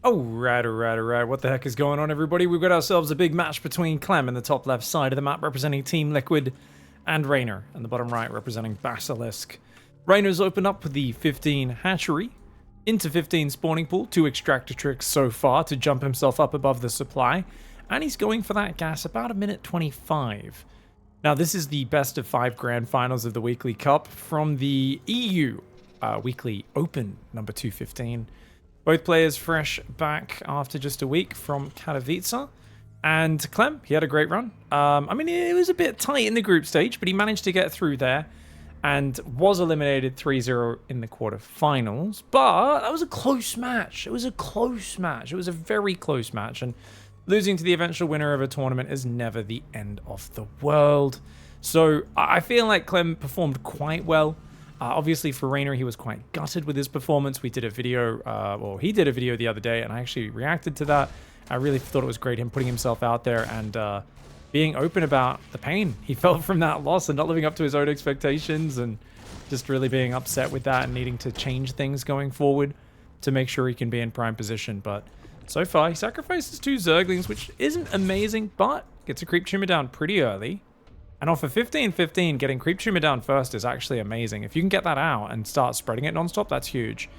Alright. What the heck is going on, everybody? We've got ourselves a big match between Clem in the top left side of the map, representing Team Liquid, and REYNOR in the bottom right, representing Basilisk. REYNOR's opened up with the 15 hatchery into 15 spawning pool, 2 extractor tricks so far to jump himself up above the supply, and he's going for that gas about a minute 25. Now, this is the best of 5 grand finals of the Weekly Cup from the EU Weekly Open number 215. Both players fresh back after just a week from Katowice. And Clem, he had a great run. I mean, it was a bit tight in the group stage, but he managed to get through there and was eliminated 3-0 in the quarterfinals. But that was a close match. It was a close match. It was a very close match. And losing to the eventual winner of a tournament is never the end of the world. So I feel like Clem performed quite well. Obviously for REYNOR, he was quite gutted with his performance. We did a video, he did a video the other day, and I actually reacted to that. I really thought it was great, him putting himself out there and being open about the pain he felt from that loss and not living up to his own expectations and just really being upset with that and needing to change things going forward to make sure he can be in prime position. But so far, he sacrifices 2 Zerglings, which isn't amazing, but gets a creep tumor down pretty early. And off of 15-15, getting creep tumor down first is actually amazing. If you can get that out and start spreading it non-stop, that's huge.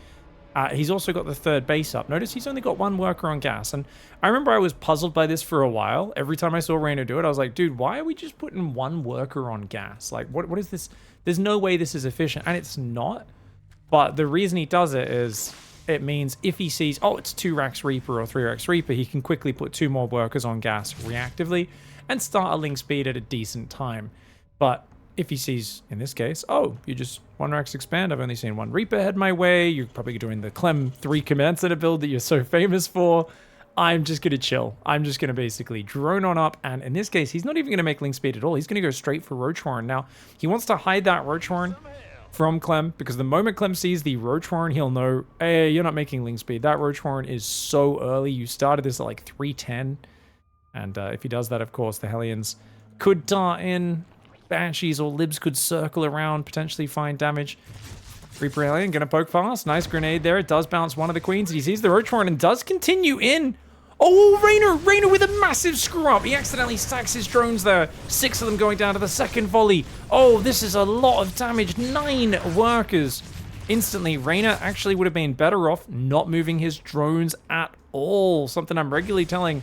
He's also got the 3rd base up. Notice he's only got 1 worker on gas. And I remember I was puzzled by this for a while. Every time I saw REYNOR do it, I was like, dude, why are we just putting 1 worker on gas? Like, what is this? There's no way this is efficient. And it's not. But the reason he does it is it means if he sees, oh, it's 2 Rax Reaper or 3 Rax Reaper, he can quickly put 2 more workers on gas reactively and start a link speed at a decent time. But if he sees, in this case, oh, you just 1 Rax expand, I've only seen 1 Reaper head my way, you're probably doing the Clem 3 command center build that you're so famous for, I'm just going to chill. I'm just going to basically drone on up, and in this case, he's not even going to make link speed at all. He's going to go straight for Roach Horn. Now, he wants to hide that Roach Horn from Clem, because the moment Clem sees the Roach Horn, he'll know, hey, you're not making link speed. That Roach Horn is so early. You started this at like 310. And if he does that, of course, the Hellions could dart in. Banshees or Libs could circle around, potentially find damage. Reaper Hellion going to poke fast. Nice grenade there. It does bounce one of the queens. He sees the Roach Horn and does continue in. Oh, REYNOR with a massive screw up. He accidentally stacks his drones there. 6 of them going down to the 2nd volley. Oh, this is a lot of damage. 9 workers. Instantly, REYNOR actually would have been better off not moving his drones at all. Something I'm regularly telling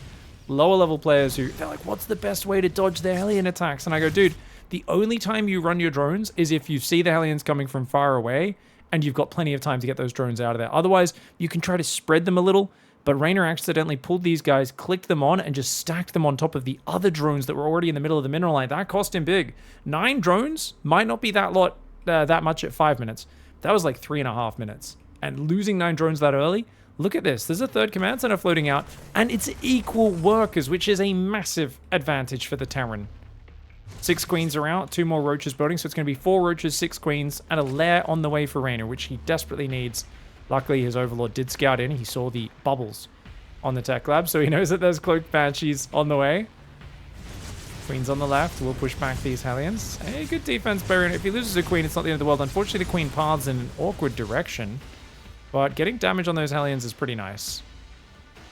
lower level players who, they're like, what's the best way to dodge the Hellion attacks? And I go, dude, the only time you run your drones is if you see the Hellions coming from far away and you've got plenty of time to get those drones out of there. Otherwise, you can try to spread them a little, but REYNOR accidentally pulled these guys, clicked them on, and just stacked them on top of the other drones that were already in the middle of the mineral line. That cost him big. 9 drones might not be that much at 5 minutes. That was like 3.5 minutes. And losing 9 drones that early, look at this. There's a 3rd command center floating out, and it's equal workers, which is a massive advantage for the Terran. 6 queens are out, 2 more roaches building, so it's going to be 4 roaches, 6 queens, and a lair on the way for REYNOR, which he desperately needs. Luckily, his overlord did scout in. He saw the bubbles on the tech lab, so he knows that there's cloaked banshees on the way. Queens on the left will push back these Hellions. Hey, good defense by REYNOR. If he loses a queen, it's not the end of the world. Unfortunately, the queen paths in an awkward direction, but getting damage on those Hellions is pretty nice.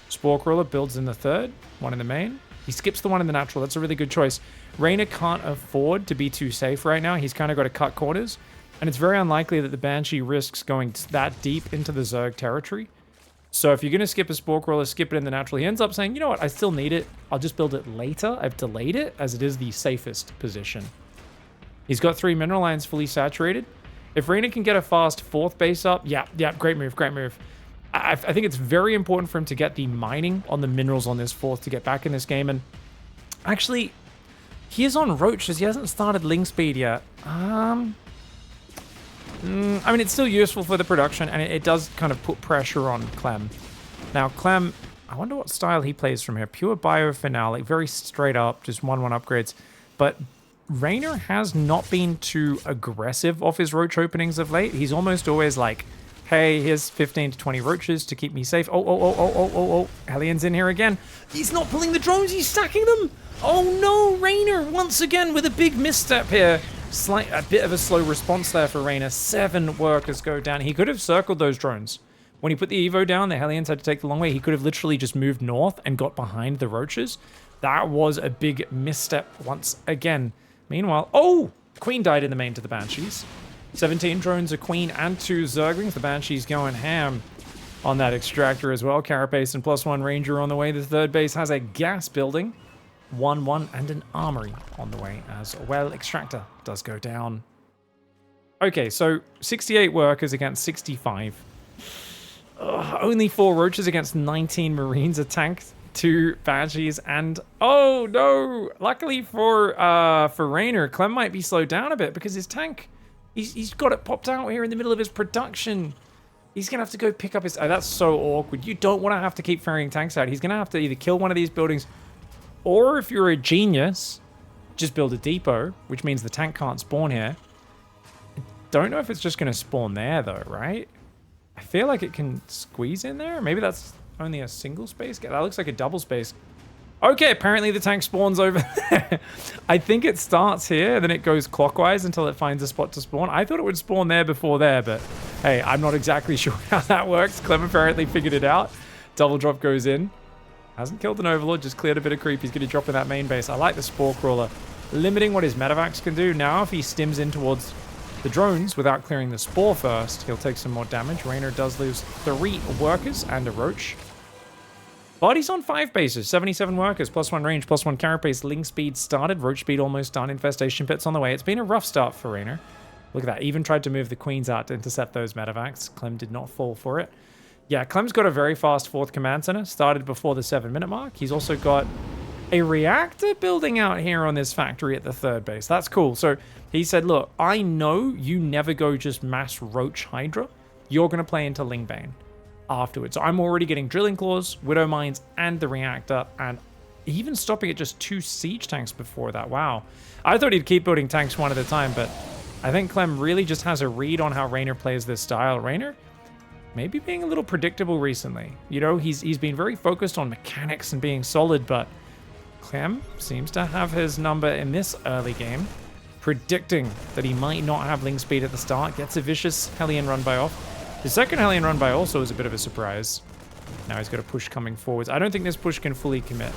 Spore Crawler builds in the 3rd, 1 in the main. He skips the 1 in the natural. That's a really good choice. REYNOR can't afford to be too safe right now. He's kind of got to cut corners. And it's very unlikely that the Banshee risks going that deep into the Zerg territory. So if you're going to skip a Spore Crawler, skip it in the natural. He ends up saying, you know what, I still need it. I'll just build it later. I've delayed it as it is the safest position. He's got 3 mineral lines fully saturated. If REYNOR can get a fast 4th base up, yeah, great move, great move. I think it's very important for him to get the mining on the minerals on this 4th to get back in this game. And actually, he is on roaches. He hasn't started link speed yet. I mean, it's still useful for the production, and it does kind of put pressure on Clem. Now, Clem, I wonder what style he plays from here. Pure bio for now, like very straight up, just 1-1 upgrades. But REYNOR has not been too aggressive off his roach openings of late. He's almost always like, hey, here's 15 to 20 roaches to keep me safe. Oh. Hellions in here again. He's not pulling the drones. He's stacking them. Oh, no. REYNOR once again with a big misstep here. A bit of a slow response there for REYNOR. 7 workers go down. He could have circled those drones When he put the Evo down, the Hellions had to take the long way. He could have literally just moved north and got behind the roaches. That was a big misstep once again. Meanwhile, oh! Queen died in the main to the Banshees. 17 drones, a Queen, and 2 Zerglings. The Banshees going ham on that extractor as well. Carapace and +1 Ranger on the way. The third base has a gas building. 1-1 and an armory on the way as well. Extractor does go down. Okay, so 68 workers against 65. Only 4 roaches against 19 marines. A tank, 2 Banshees, and oh no! Luckily for REYNOR, Clem might be slowed down a bit because his tank, he's got it popped out here in the middle of his production. He's gonna have to go pick up his. Oh, that's so awkward. You don't want to have to keep ferrying tanks out. He's gonna have to either kill one of these buildings, or if you're a genius, just build a depot, which means the tank can't spawn here. I don't know if it's just gonna spawn there though, right? I feel like it can squeeze in there. Maybe that's only a single space. That looks like a double space. Okay, apparently the tank spawns over there. I think it starts here, then it goes clockwise until it finds a spot to spawn. I thought it would spawn there before there, but hey, I'm not exactly sure how that works. Clem apparently figured it out. Double drop goes in. Hasn't killed an Overlord, just cleared a bit of creep. He's going to drop in that main base. I like the Spore Crawler, limiting what his medevacs can do. Now if he stims in towards the drones without clearing the Spore first, he'll take some more damage. REYNOR does lose 3 workers and a roach. Bodies on 5 bases, 77 workers, +1 range, +1 carapace, ling speed started, roach speed almost done, infestation pits on the way. It's been a rough start for REYNOR. Look at that, even tried to move the queens out to intercept those medevacs. Clem did not fall for it. Yeah, Clem's got a very fast 4th command center, started before the 7-minute mark. He's also got a reactor building out here on this factory at the 3rd base. That's cool. So he said, look, I know you never go just mass roach hydra. You're going to play into Lingbane afterwards. So I'm already getting drilling claws, widow mines, and the reactor, and even stopping at just 2 siege tanks before that. Wow. I thought he'd keep building tanks one at a time, but I think Clem really just has a read on how REYNOR plays this style. REYNOR maybe being a little predictable recently. You know, he's been very focused on mechanics and being solid, but Clem seems to have his number in this early game, predicting that he might not have ling speed at the start. Gets a vicious Hellion run by off. The second Hellion run by also is a bit of a surprise. Now he's got a push coming forwards. I don't think this push can fully commit.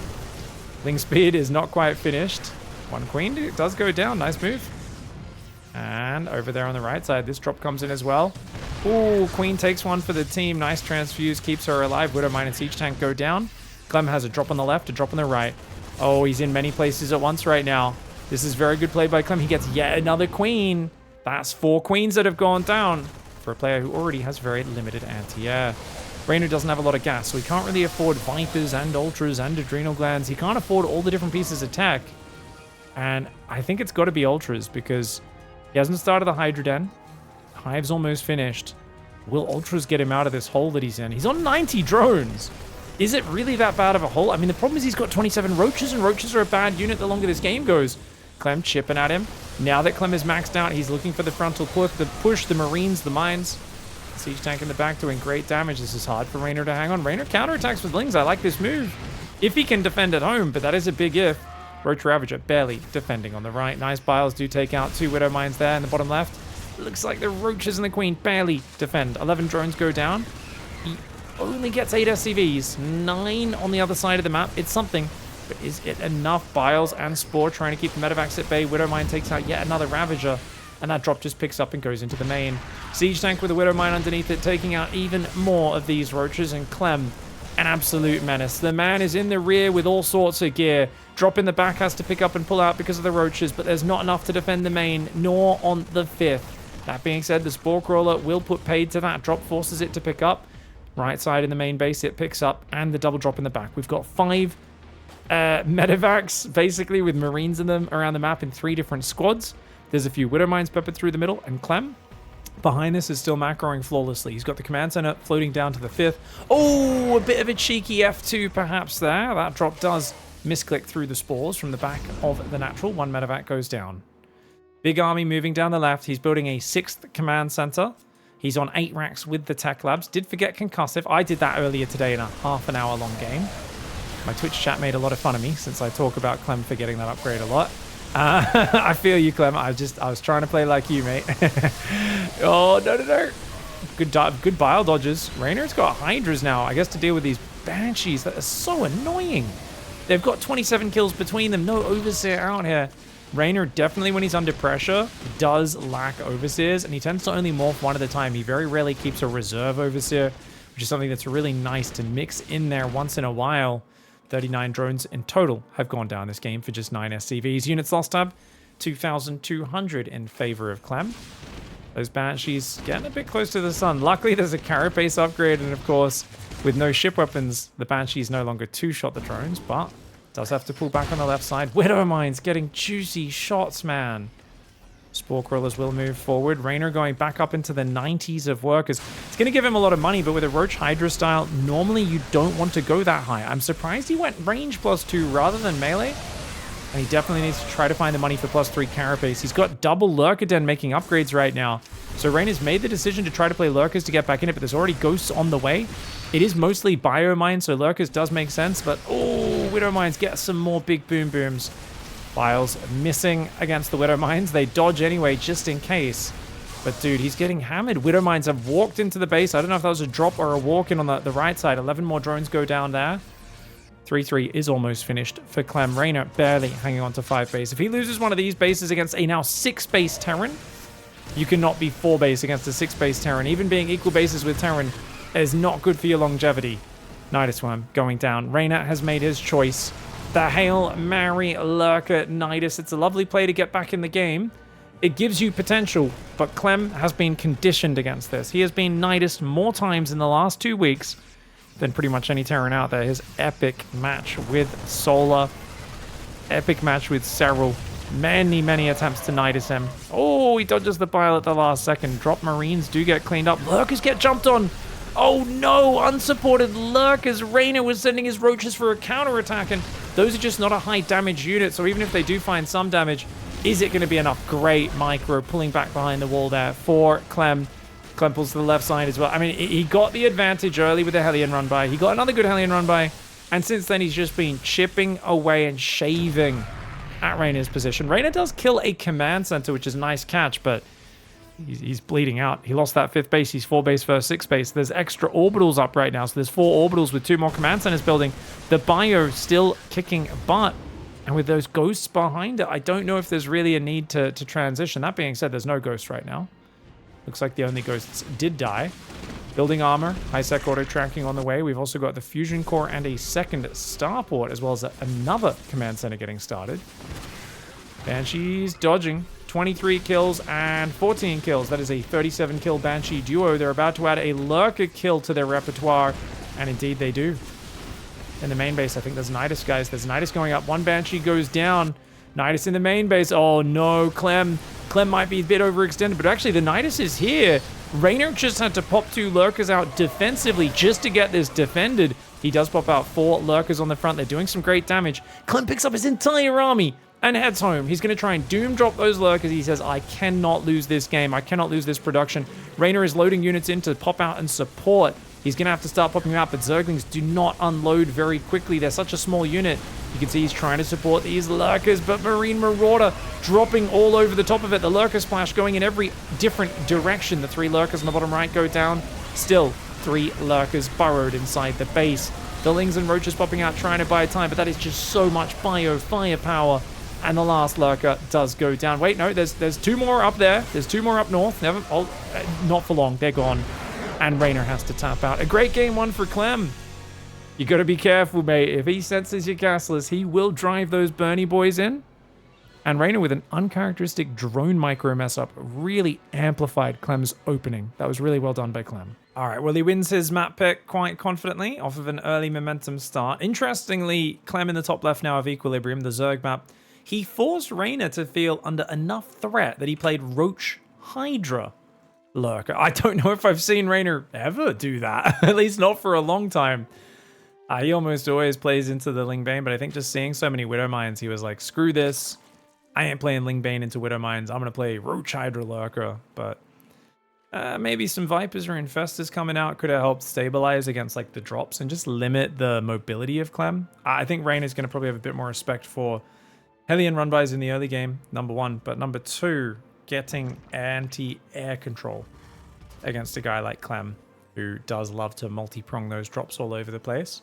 Ling speed is not quite finished. 1 queen, it does go down. Nice move. And over there on the right side, this drop comes in as well. Ooh, queen takes one for the team. Nice transfuse, keeps her alive. Widow mine and siege tank go down. Clem has a drop on the left, a drop on the right. Oh, he's in many places at once right now. This is very good play by Clem. He gets yet another queen. That's 4 queens that have gone down for a player who already has very limited anti-air. REYNOR doesn't have a lot of gas, so he can't really afford Vipers and Ultras and Adrenal Glands. He can't afford all the different pieces of tech. And I think it's got to be Ultras because he hasn't started the Hydra Den. Hive's almost finished. Will Ultras get him out of this hole that he's in? He's on 90 drones. Is it really that bad of a hole? I mean, the problem is he's got 27 roaches, and roaches are a bad unit the longer this game goes. Clem chipping at him. Now that Clem is maxed out, he's looking for the frontal push, the marines, the mines. Siege tank in the back doing great damage. This is hard for REYNOR to hang on. REYNOR counterattacks with lings. I like this move. If he can defend at home, but that is a big if. Roach Ravager barely defending on the right. Nice biles do take out 2 widow mines there in the bottom left. Looks like the roaches and the queen barely defend. 11 drones go down. He only gets 8 SCVs. 9 on the other side of the map. It's something. But is it enough? Biles and Spore trying to keep the medevacs at bay. Widow mine takes out yet another Ravager. And that drop just picks up and goes into the main. Siege tank with a widow mine underneath it, taking out even more of these roaches. And Clem, an absolute menace. The man is in the rear with all sorts of gear. Drop in the back has to pick up and pull out because of the roaches, but there's not enough to defend the main, nor on the 5th. That being said, the Spore Crawler will put paid to that. Drop forces it to pick up. Right side in the main base, it picks up, and the double drop in the back. We've got 5 medevacs, basically, with marines in them around the map in 3 different squads. There's a few widow mines peppered through the middle, and Clem behind this is still macroing flawlessly. He's got the command center floating down to the 5th. Oh, a bit of a cheeky F2 perhaps there. That drop does misclick through the spores from the back of the natural. 1 medevac goes down. Big army moving down the left. He's building a 6th command center. He's on 8 racks with the tech labs. Did forget concussive. I did that earlier today in a half-an-hour-long game. My Twitch chat made a lot of fun of me since I talk about Clem forgetting that upgrade a lot. I feel you, Clem. I was trying to play like you, mate. Oh, no. good bile dodges. Reynor's got Hydras now, I guess, to deal with these Banshees that are so annoying. They've got 27 kills between them. No Overseer out here. Reynor definitely, when he's under pressure, does lack Overseers, and he tends to only morph one at a time. He very rarely keeps a reserve Overseer, which is something that's really nice to mix in there once in a while. 39 drones in total have gone down this game for just 9 SCVs. Units lost tab, 2,200 in favor of Clem. Those Banshees getting a bit close to the sun. Luckily, there's a carapace upgrade, and of course, with no ship weapons, the Banshees no longer two-shot the drones, but does have to pull back on the left side. Widow Mines getting juicy shots, man. Spore Crawlers will move forward. Reynor going back up into the 90s of workers. It's going to give him a lot of money, but with a Roach Hydra style, normally you don't want to go that high. I'm surprised he went range +2 rather than melee. And he definitely needs to try to find the money for +3 Carapace. He's got double Lurker Den making upgrades right now. So Reynor's made the decision to try to play Lurkers to get back in it, but there's already Ghosts on the way. It is mostly Biomine, so Lurkers does make sense, but oh, Widow Mines get some more big boom booms. Biles missing against the Widow Mines. They dodge anyway, just in case. But dude, he's getting hammered. Widow Mines have walked into the base. I don't know if that was a drop or a walk-in on the right side. 11 more drones go down there. 3-3 is almost finished for Clem. Reynor barely hanging on to 5 base. If he loses one of these bases against a now 6 base Terran, you cannot be 4 base against a 6 base Terran. Even being equal bases with Terran is not good for your longevity. Nidus Worm going down. Reynor has made his choice. The Hail Mary Lurker Nidus. It's a lovely play to get back in the game. It gives you potential, but Clem has been conditioned against this. He has been Nidus more times in the last 2 weeks than pretty much any Terran out there. His epic match with Solar. Epic match with Serral. Many attempts to Nidus him. Oh, he dodges the bile at the last second. Drop Marines do get cleaned up. Lurkers get jumped on. Oh no, unsupported Lurkers. Reynor was sending his Roaches for a counterattack, and those are just not a high damage unit, so even if they do find some damage, is it going to be enough? Great micro pulling back behind the wall there for Clem. Clem pulls to the left side as well. I mean, he got the advantage early with the Hellion run by. He got another good Hellion run by, and since then he's just been chipping away and shaving at Reynor's position. Reynor does kill a command center, which is a nice catch, but he's bleeding out. He lost that 5th base. He's 4 base versus 6 base. There's extra orbitals up right now, so there's 4 orbitals with 2 more command centers building. The bio still kicking butt, and with those ghosts behind it, I don't know if there's really a need to transition. That being said, there's no ghosts right now. Looks like the only ghosts did die. Building armor, high-sec auto-tracking on the way. We've also got the fusion core and a second starport, as well as another command center getting started. Banshees dodging. 23 kills and 14 kills. That is a 37 kill Banshee duo. They're about to add a Lurker kill to their repertoire, and indeed they do. In the main base, I think there's Nidus, guys. There's Nidus going up. One Banshee goes down. Nidus in the main base. Oh no, Clem might be a bit overextended, but actually the Nidus is here. Reynor just had to pop 2 Lurkers out defensively just to get this defended. He does pop out 4 Lurkers on the front. They're doing some great damage. Clem picks up his entire army and heads home. He's going to try and doom drop those Lurkers. He says, I cannot lose this game. I cannot lose this production. Reynor is loading units in to pop out and support. He's going to have to start popping out, but Zerglings do not unload very quickly. They're such a small unit. You can see he's trying to support these Lurkers, but Marine Marauder dropping all over the top of it. The Lurker Splash going in every different direction. The 3 Lurkers on the bottom right go down. Still 3 Lurkers burrowed inside the base. The Lings and Roaches popping out trying to buy time, but that is just so much bio firepower. And the last Lurker does go down. Wait, no, there's 2 more up there. There's 2 more up north. Not for long. They're gone. And Reynor has to tap out. A great game 1 for Clem. You got to be careful, mate. If he senses your castless, he will drive those Bernie boys in. And Reynor, with an uncharacteristic drone micro mess up, really amplified Clem's opening. That was really well done by Clem. All right, well, he wins his map pick quite confidently off of an early momentum start. Interestingly, Clem in the top left now of Equilibrium, the Zerg map, he forced Reynor to feel under enough threat that he played Roach Hydra Lurker. I don't know if I've seen Reynor ever do that, at least not for a long time. He almost always plays into the Lingbane, but I think just seeing so many Widow Mines, he was like, screw this. I ain't playing Lingbane into Widow Mines. I'm going to play Roach Hydra Lurker. But maybe some Vipers or Infestors coming out could have helped stabilize against like the drops and just limit the mobility of Clem. I think Reynor's going to probably have a bit more respect for Hellion run-bys in the early game, number 1. But number 2, getting anti-air control. against a guy like Clem, who does love to multi-prong those drops all over the place.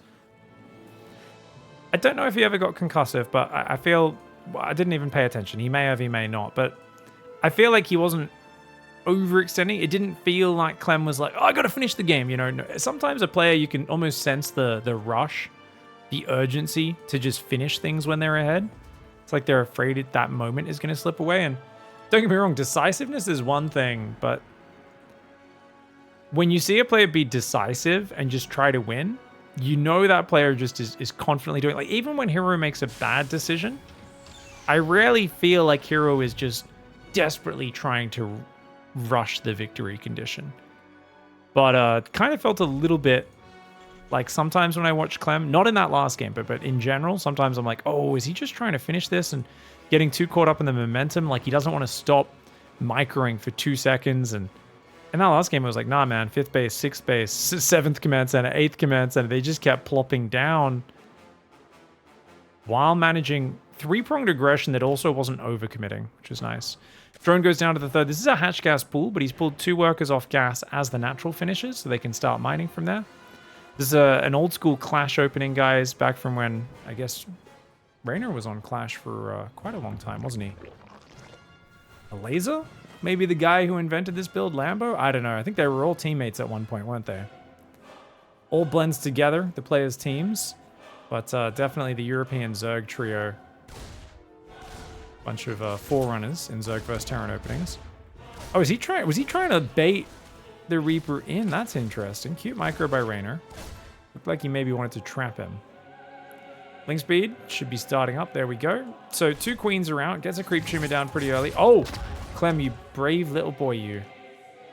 I don't know if he ever got concussive, but I feel... Well, I didn't even pay attention. He may have, he may not, but I feel like he wasn't overextending. It didn't feel like Clem was like, oh, I gotta finish the game, you know. Sometimes a player, you can almost sense the rush, the urgency to just finish things when they're ahead. It's like they're afraid that moment is going to slip away. And don't get me wrong, decisiveness is one thing, but when you see a player be decisive and just try to win, you know that player just is confidently doing it. Like, even when Hero makes a bad decision, I rarely feel like Hero is just desperately trying to rush the victory condition. But kind of felt a little bit like sometimes when I watch Clem, not in that last game, but in general, sometimes I'm like, oh, is he just trying to finish this and getting too caught up in the momentum? Like, he doesn't want to stop microing for 2 seconds. And in that last game, I was like, nah, man, 5th base, 6th base, 7th command center, 8th command center. They just kept plopping down while managing 3-pronged aggression that also wasn't overcommitting, which was nice. Drone goes down to the 3rd. This is a hatch gas pool, but he's pulled 2 workers off gas as the natural finishes, so they can start mining from there. This is an old school Clash opening, guys, back from when, I guess, REYNOR was on Clash for quite a long time, wasn't he? A laser? Maybe the guy who invented this build, Lambo? I don't know. I think they were all teammates at one point, weren't they? All blends together, the players' teams. But definitely the European Zerg trio. Bunch of Forerunners in Zerg vs. Terran openings. Oh, was he trying to bait the Reaper in? That's interesting. Cute micro by REYNOR. Looked like he maybe wanted to trap him. Link speed should be starting up. There we go. So 2 queens are out. Gets a creep tumor down pretty early. Oh, Clem, you brave little boy, you.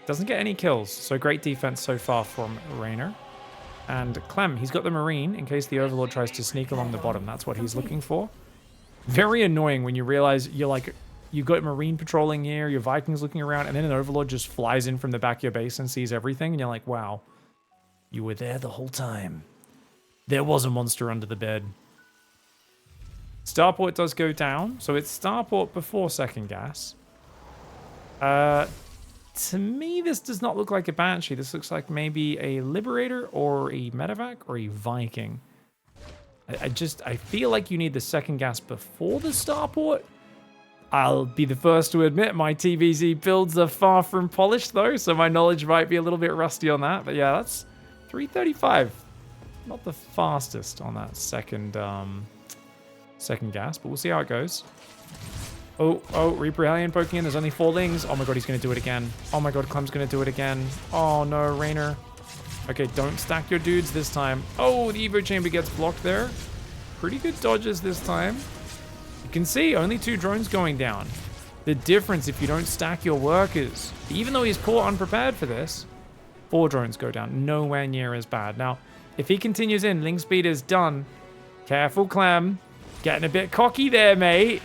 Doesn't get any kills. So great defense so far from REYNOR. And Clem, he's got the Marine in case the Overlord tries to sneak along the bottom. That's what he's looking for. Very annoying when you realize you're like, you got Marine patrolling here, your Vikings looking around, and then an Overlord just flies in from the back of your base and sees everything, and you're like, wow, you were there the whole time. There was a monster under the bed. Starport does go down, so it's Starport before second gas. To me, this does not look like a Banshee. This looks like maybe a Liberator or a Medevac or a Viking. I feel like you need the second gas before the Starport. I'll be the first to admit my TvZ builds are far from polished though, so my knowledge might be a little bit rusty on that. But yeah, that's 335. Not the fastest on that second gas, but we'll see how it goes. Oh, Reaper Hellion poking in. There's only 4 lings. Oh my god, he's going to do it again. Oh my god, Clem's going to do it again. Oh no, REYNOR. Okay, don't stack your dudes this time. Oh, the Evo Chamber gets blocked there. Pretty good dodges this time. You can see only 2 drones going down. The difference if you don't stack your workers. Even though he's caught unprepared for this, 4 drones go down. Nowhere near as bad. Now, if he continues in, link speed is done. Careful, Clem. Getting a bit cocky there, mate.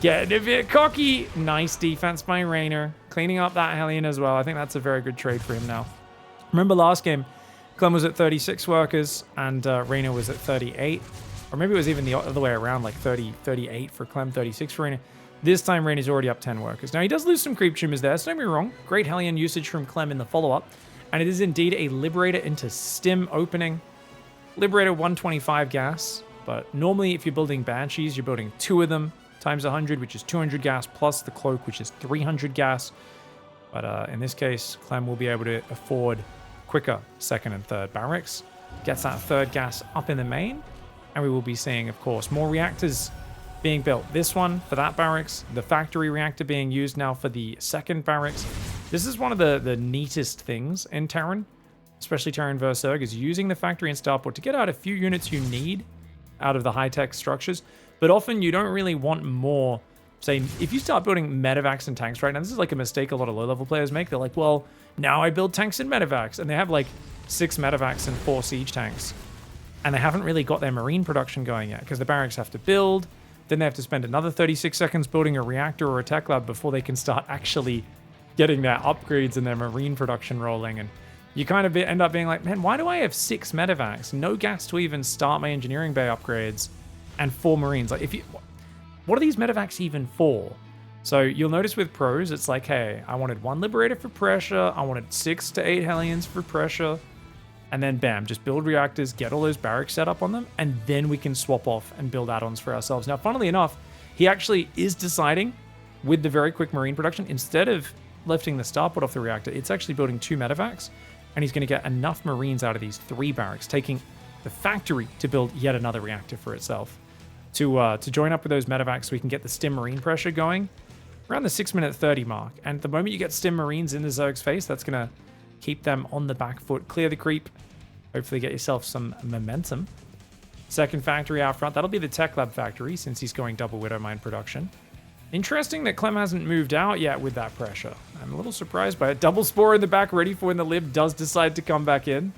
Getting a bit cocky. Nice defense by REYNOR. Cleaning up that Hellion as well. I think that's a very good trade for him now. Remember last game, Clem was at 36 workers and REYNOR was at 38. Or maybe it was even the other way around, like 38 for Clem, 36 for REYNOR. This time, REYNOR's already up 10 workers. Now, he does lose some creep tumors there, so don't be wrong. Great Hellion usage from Clem in the follow-up. And it is indeed a Liberator into Stim opening. Liberator 125 gas. But normally, if you're building Banshees, you're building 2 of them times 100, which is 200 gas, plus the Cloak, which is 300 gas. But in this case, Clem will be able to afford quicker 2nd and 3rd barracks. Gets that 3rd gas up in the main. And we will be seeing, of course, more reactors being built. This one for that barracks. The factory reactor being used now for the 2nd barracks. This is one of the neatest things in Terran, especially Terran vs. Zerg, is using the factory and starport to get out a few units you need out of the high-tech structures. But often you don't really want more. Say, if you start building medevacs and tanks right now, this is like a mistake a lot of low-level players make. They're like, well, now I build tanks and medevacs. And they have like 6 medevacs and 4 siege tanks. And they haven't really got their marine production going yet because the barracks have to build. Then they have to spend another 36 seconds building a reactor or a tech lab before they can start actually getting their upgrades and their marine production rolling. And you kind of end up being like, man, why do I have 6 medevacs? No gas to even start my engineering bay upgrades and 4 marines. Like, what are these medevacs even for? So you'll notice with pros, it's like, hey, I wanted 1 Liberator for pressure, I wanted 6 to 8 Hellions for pressure, and then bam, just build reactors, get all those barracks set up on them, and then we can swap off and build add-ons for ourselves. Now, funnily enough, he actually is deciding with the very quick marine production, instead of lifting the starport off the reactor, it's actually building 2 medevacs, and he's going to get enough marines out of these 3 barracks, taking the factory to build yet another reactor for itself. To join up with those medevacs so we can get the stim marine pressure going around the 6-minute 30 mark. And the moment you get stim marines in the Zerg's face, that's going to keep them on the back foot. Clear the creep. Hopefully get yourself some momentum. Second factory out front. That'll be the Tech Lab factory since he's going double Widowmine production. Interesting that Clem hasn't moved out yet with that pressure. I'm a little surprised by it. Double Spore in the back ready for when the Lib does decide to come back in.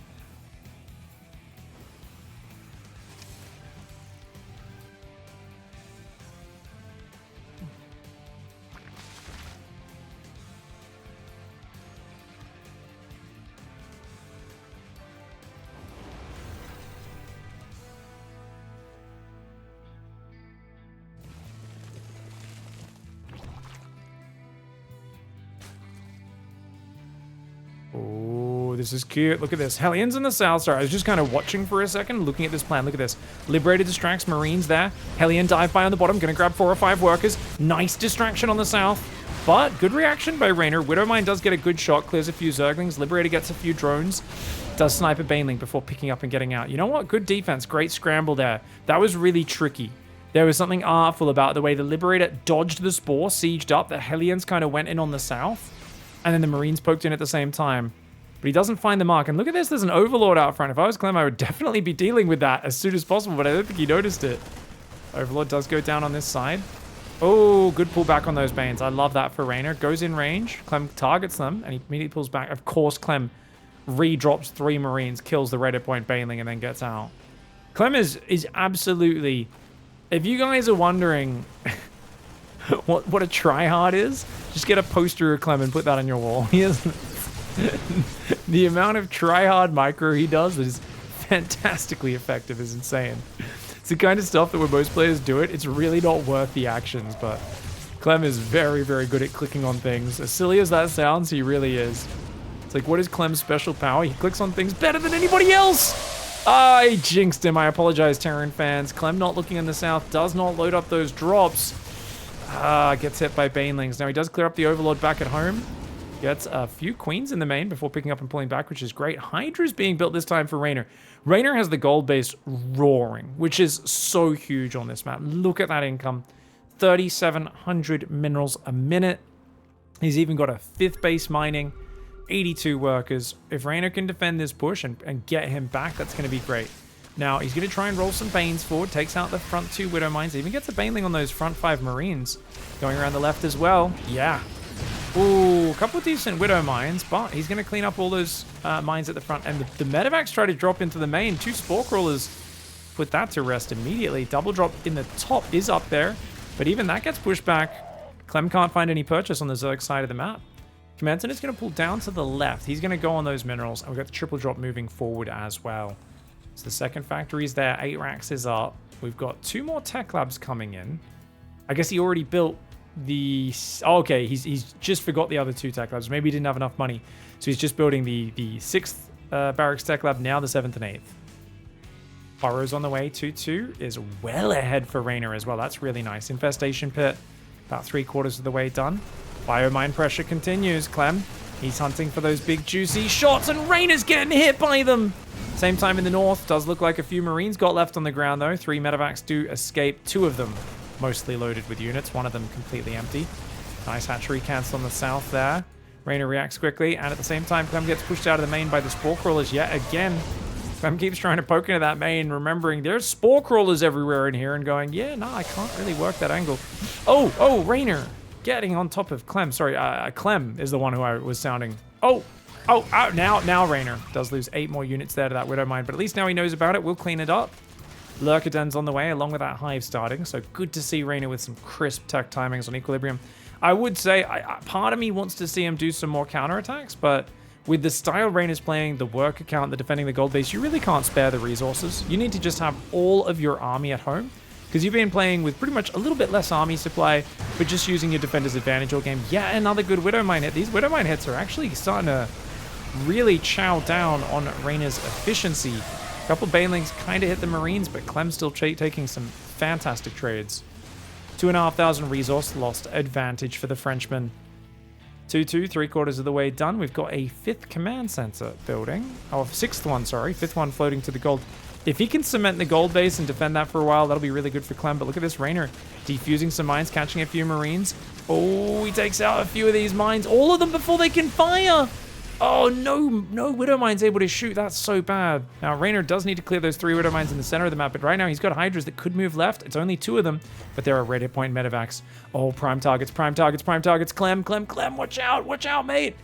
Oh, this is cute. Look at this. Hellions in the south. Sorry, I was just kind of watching for a second, looking at this plan. Look at this. Liberator distracts Marines there. Hellion dive by on the bottom. Going to grab 4 or 5 workers. Nice distraction on the south. But good reaction by REYNOR. Widowmine does get a good shot. Clears a few Zerglings. Liberator gets a few drones. Does snipe a Baneling before picking up and getting out. You know what? Good defense. Great scramble there. That was really tricky. There was something artful about the way the Liberator dodged the Spore, sieged up. The Hellions kind of went in on the south. And then the Marines poked in at the same time. But he doesn't find the mark. And look at this, there's an Overlord out front. If I was Clem, I would definitely be dealing with that as soon as possible, but I don't think he noticed it. Overlord does go down on this side. Oh, good pullback on those Banes. I love that for REYNOR. Goes in range. Clem targets them, and he immediately pulls back. Of course, Clem re-drops 3 Marines, kills the Raider Point Baneling, and then gets out. Clem is absolutely... If you guys are wondering... what a tryhard is, just get a poster of Clem and put that on your wall. He has the amount of tryhard micro he does is fantastically effective, is insane. It's the kind of stuff that when most players do it, it's really not worth the actions, but Clem is very, very good at clicking on things. As silly as that sounds, he really is. It's like, what is Clem's special power? He clicks on things better than anybody else! I jinxed him. I apologize, Terran fans. Clem not looking in the south, does not load up those drops. Gets hit by Banelings. Now he does clear up the Overlord back at home. Gets a few Queens in the main before picking up and pulling back, which is great. Hydra's being built this time for REYNOR. REYNOR has the gold base roaring, which is so huge on this map. Look at that income. 3,700 minerals a minute. He's even got a 5th base mining. 82 workers. If REYNOR can defend this push and get him back, that's going to be great. Now, he's going to try and roll some Banes forward. Takes out the front 2 Widow Mines. Even gets a Baneling on those front 5 Marines. Going around the left as well. Yeah. Ooh, a couple of decent Widow Mines. But he's going to clean up all those mines at the front. And the Medevacs try to drop into the main. 2 Spore Crawlers put that to rest immediately. Double drop in the top is up there. But even that gets pushed back. Clem can't find any purchase on the Zerg side of the map. Commandant is going to pull down to the left. He's going to go on those minerals. And we've got the triple drop moving forward as well. So the second factory's there, 8 racks is up. We've got 2 more tech labs coming in. I guess he already built the... Oh, okay, he's just forgot the other 2 tech labs. Maybe he didn't have enough money. So he's just building the 6th barracks tech lab, now the 7th and 8th. Burrows on the way, 2-2 is well ahead for REYNOR as well. That's really nice. Infestation pit, about 3/4 of the way done. Biomine pressure continues. Clem, he's hunting for those big juicy shots, and REYNOR's getting hit by them. Same time in the north, does look like a few Marines got left on the ground though. 3 medevacs do escape, 2 of them mostly loaded with units, 1 of them completely empty. Nice hatchery cancel on the south there. REYNOR reacts quickly, and at the same time, Clem gets pushed out of the main by the Spore Crawlers yet again. Clem keeps trying to poke into that main, remembering there's Spore Crawlers everywhere in here, and going, yeah, no, I can't really work that angle. Oh, REYNOR getting on top of Clem. Sorry, Clem is the one who I was sounding. Now REYNOR does lose 8 more units there to that Widow Mine, but at least now he knows about it. We'll clean it up. Lurker Den's on the way, along with that Hive starting, so good to see REYNOR with some crisp tech timings on Equilibrium. I would say, part of me wants to see him do some more counterattacks, but with the style REYNOR's playing, the work account, the defending the gold base, you really can't spare the resources. You need to just have all of your army at home, because you've been playing with pretty much a little bit less army supply, but just using your defender's advantage all game. Yeah, another good Widowmine hit. These Widowmine hits are actually starting to really chow down on Reynor's efficiency. A couple Banelings kind of hit the Marines, but Clem's still taking some fantastic trades. 2,500 resource lost advantage for the Frenchman. 2-2, 3/4 of the way done. We've got a 5th command center building. Oh, 6th one, sorry. 5th one floating to the gold. If he can cement the gold base and defend that for a while, that'll be really good for Clem. But look at this Reynor defusing some mines, catching a few Marines. Oh, he takes out a few of these mines. All of them before they can fire. Oh, no Widow Mine's able to shoot. That's so bad. Now, Reynor does need to clear those 3 Widow Mines in the center of the map, but right now he's got Hydras that could move left. It's only 2 of them, but there are red hit point medevacs. Oh, prime targets. Clem, watch out, mate.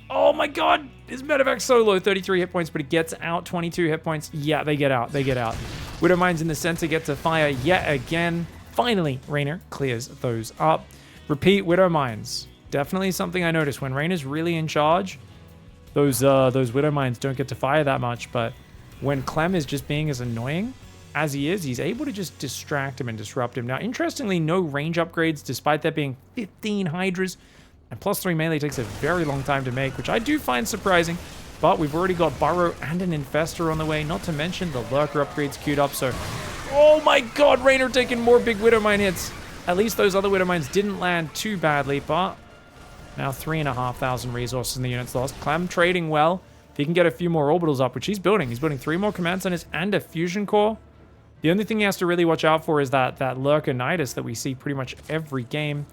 Oh my god, his medevac's so low, 33 hit points, but he gets out, 22 hit points. Yeah, they get out. Widow Mines in the center get to fire yet again. Finally, Reynor clears those up. Repeat Widow Mines. Definitely something I noticed. When Reynor's really in charge, those Widow Mines don't get to fire that much, but when Clem is just being as annoying as he is, he's able to just distract him and disrupt him. Now, interestingly, no range upgrades, despite there being 15 Hydras, and +3 melee takes a very long time to make, which I do find surprising, but we've already got Burrow and an Infestor on the way, not to mention the Lurker upgrades queued up, so... Oh my god, Reynor taking more big Widow Mine hits. At least those other Widow Mines didn't land too badly, but... Now 3,500 resources in the units lost. Clem trading well. If he can get a few more orbitals up, which he's building. He's building 3 more command centers and a fusion core. The only thing he has to really watch out for is that Lurker Nidus that we see pretty much every game.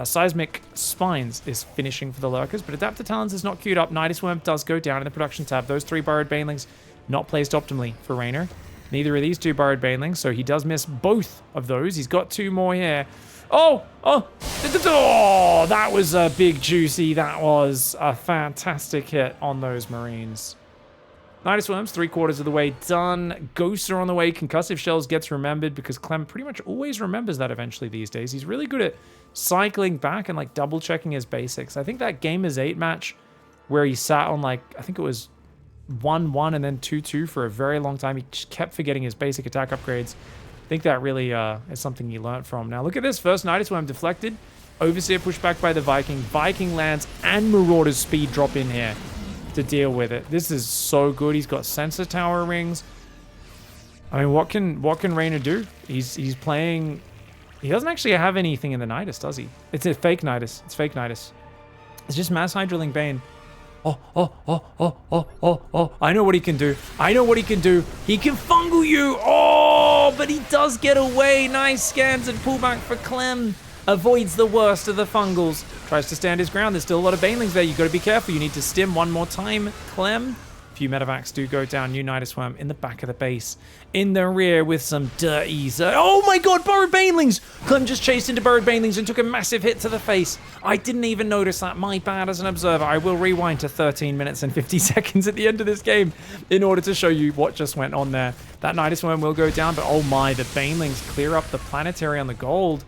Seismic Spines is finishing for the Lurkers, but Adapter Talons is not queued up. Nidus Worm does go down in the production tab. Those 3 Burrowed Banelings not placed optimally for Reynor. Neither are these 2 Burrowed Banelings, so he does miss both of those. He's got 2 more here. Oh, that was a big juicy. That was a fantastic hit on those Marines. Nidus Worms, 3/4 of the way done. Ghosts are on the way. Concussive Shells gets remembered because Clem pretty much always remembers that eventually these days. He's really good at cycling back and like double checking his basics. I think that Gamers 8 match where he sat on like, I think it was 1-1 and then 2-2 for a very long time. He just kept forgetting his basic attack upgrades. I think that really is something he learned from. Now look at this. First Nidus Worm deflected. Overseer pushed back by the Viking. Viking lands and Marauder's speed drop in here to deal with it. This is so good. He's got sensor tower rings. I mean, what can Reynor do? He's playing... He doesn't actually have anything in the Nidus, does he? It's a fake Nidus. It's fake Nidus. It's just mass Hydraling Bane. Oh. I know what he can do. He can fungal you. Oh, but he does get away. Nice scans and pullback for Clem. Avoids the worst of the fungals. Tries to stand his ground. There's still a lot of Banelings there. You got to be careful. You need to stim one more time, Clem. Few medevacs do go down. New Nidus Worm in the back of the base. In the rear with some dirty Zerg. Oh my god, Burrowed Banelings! Clem just chased into Burrowed Banelings and took a massive hit to the face. I didn't even notice that. My bad as an observer. I will rewind to 13 minutes and 50 seconds at the end of this game in order to show you what just went on there. That Nidus Worm will go down, but oh my, the Banelings clear up the planetary on the gold.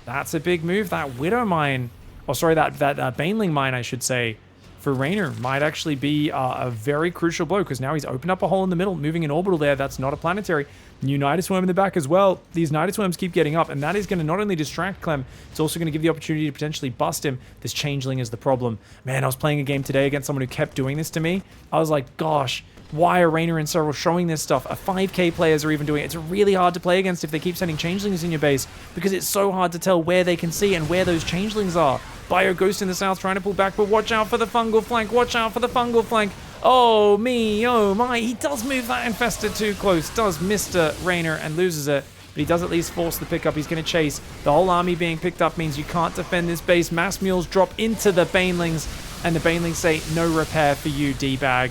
That's a big move. That Widow Mine, oh sorry, that Baneling Mine, I should say, for Reynor might actually be a very crucial blow because now he's opened up a hole in the middle, moving an orbital there. That's not a planetary. New Nidus Worm in the back as well. These Nidus Worms keep getting up, and that is going to not only distract Clem, it's also going to give the opportunity to potentially bust him. This Changeling is the problem. Man, I was playing a game today against someone who kept doing this to me. I was like, gosh, why are Reynor and Cyril showing this stuff? A 5k players are even doing it. It's really hard to play against if they keep sending Changelings in your base because it's so hard to tell where they can see and where those Changelings are. Bio Ghost in the south trying to pull back, but watch out for the fungal flank. Oh me, oh my. He does move that Infestor too close. Does Mr. Reynor and loses it. But he does at least force the pickup. He's going to chase. The whole army being picked up means you can't defend this base. Mass mules drop into the Banelings, and the Banelings say, no repair for you, D-bag.